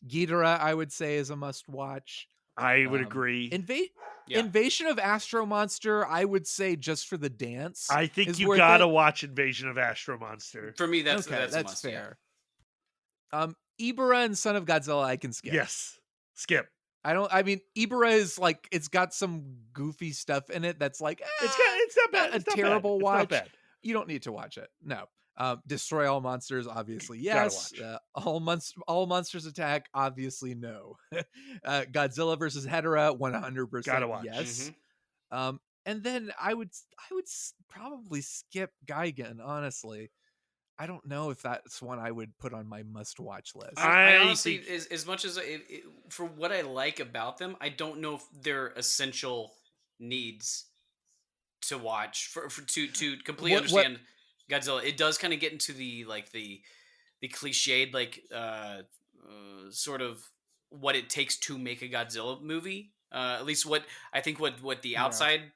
Ghidorah, I would say, is a must watch. I would agree. Yeah. Invasion of Astro Monster, I would say, just for the dance. I think is you worth gotta it. watch Invasion of Astro Monster. For me, that's Okay, a must, fair. Ibara and Son of Godzilla, I can skip. Yes. Skip. I mean, Ibara is like, it's got some goofy stuff in it that's like, It's not bad. a It's not terrible bad. watch. It's not bad. You don't need to watch it. No. Destroy All Monsters, obviously Gotta yes. watch. All Monsters Attack, obviously no. Godzilla versus Hedorah, 100% Gotta watch. yes. And then I would probably skip Gigan. Honestly, I don't know if that's one I would put on my must-watch list. I I honestly, think- as much as for what I like about them, I don't know if they're essential needs to watch to completely understand Godzilla. It does kind of get into the cliched sort of what it takes to make a Godzilla movie. At least what I think what the outside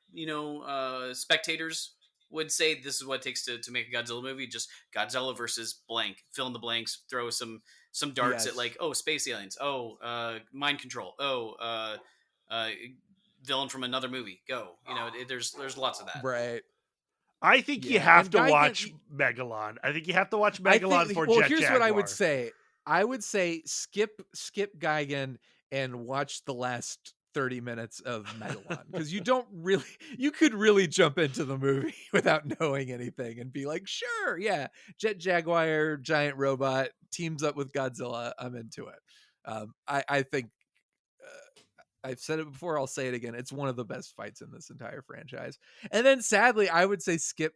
spectators would say, this is what it takes to make a Godzilla movie. Just Godzilla versus blank, fill in the blanks, throw some darts Yes. at like, oh, space aliens, mind control, villain from another movie, go. There's lots of that. Right. I think you Yeah, have and to Gigan- watch Megalon. I think you have to watch I Megalon think, for well, Jet here's Jaguar. what I would say. I would say skip Gigan and watch the last 30 minutes of Megalon, because you could really jump into the movie without knowing anything and be like, sure, yeah, Jet Jaguar, giant robot, teams up with Godzilla, I'm into it. I think I've said it before, I'll say it again, it's one of the best fights in this entire franchise. And then sadly, I would say skip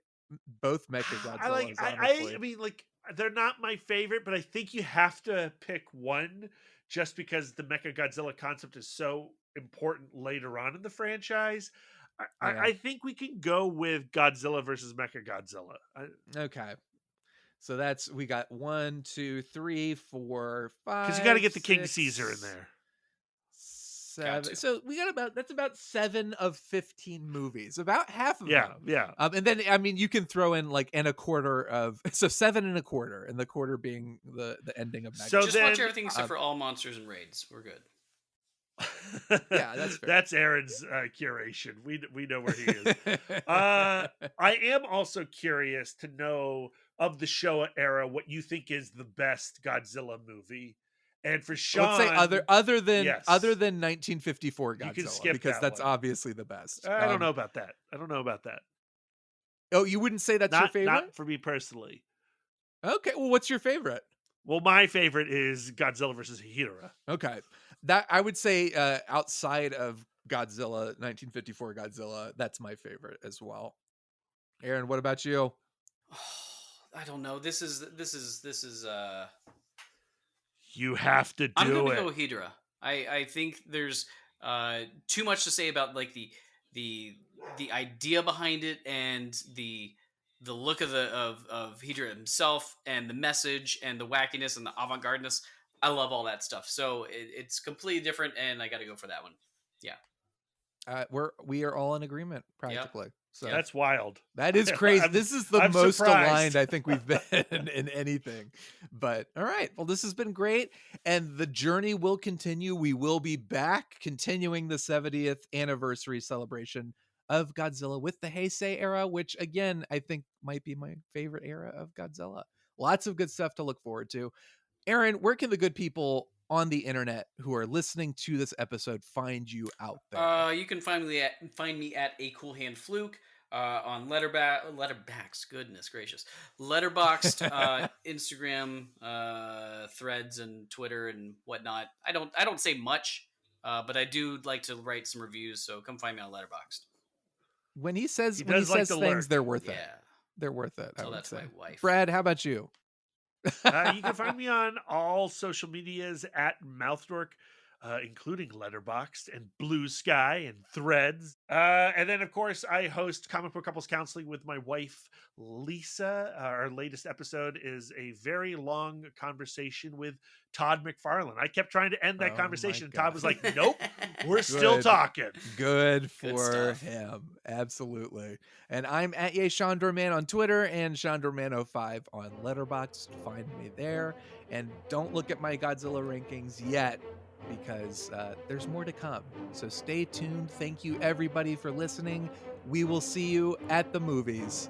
both Mechagodzillas. I mean, like, they're not my favorite, but I think you have to pick one just because the Mechagodzilla concept is so important later on in the franchise. I think we can go with Godzilla versus Mechagodzilla. Okay. So we got 1, 2, 3, 4, 5. Because you got to get the King 6, Caesar in there. 7. So we got that's about 7 of 15 movies, about half of them. Yeah. And then I mean, you can throw in like and a quarter of, so 7 and a quarter, and the quarter being the ending of Megalon. So Just then, watch everything except for All Monsters and Raids. We're good. Yeah, that's fair. That's Aaron's curation. We know where he is. I am also curious to know, of the Showa era, what you think is the best Godzilla movie. And for Shawn, let's say other than yes. 1954 Godzilla, You can skip because that that's one. obviously the best. I don't know about that. Oh, you wouldn't say that's your favorite? Not for me personally. Okay, well, what's your favorite? Well, my favorite is Godzilla versus Hedorah. Okay, that I would say outside of Godzilla, 1954 Godzilla, that's my favorite as well. Aaron, what about you? I don't know. This is. You have to do I'm gonna it. go Hedorah. I think there's too much to say about like the idea behind it and the look of Hedorah himself and the message and the wackiness and the avant-gardeness. I love all that stuff. So it's completely different, and I got to go for that one. Yeah. We are all in agreement practically. Yep. So That's wild. that is crazy. This is the I'm most surprised. aligned I think we've been in anything. But all right, well, this has been great, and the journey will continue. We will be back continuing the 70th anniversary celebration of Godzilla with the Heisei era, which again I think might be my favorite era of Godzilla. Lots of good stuff to look forward to. Aaron, where can the good people on the internet who are listening to this episode find you out there? You can find me at A Cool Hand Fluke. on Letterbacks. Goodness gracious, Letterboxd, Instagram, Threads, and Twitter and whatnot. I don't say much, but I do like to write some reviews. So come find me on Letterboxd. When he says He when he does like says to things, lurk. they're worth Yeah, it. They're worth it. I tell would that to say. my wife. Brad, how about you? You can find me on all social medias at Mouthdork, including Letterboxd and Blue Sky and Threads. And then, of course, I host Comic Book Couples Counseling with my wife, Lisa. Our latest episode is a very long conversation with Todd McFarlane. I kept trying to end that Oh conversation, my and Todd God. was like, nope, we're still Good. talking. Good Good for stuff. him. Absolutely. And I'm at Shawn Dorman on Twitter and Shawn Dorman05 on Letterboxd. Find me there. And don't look at my Godzilla rankings yet, because there's more to come. So stay tuned. Thank you, everybody, for listening. We will see you at the movies.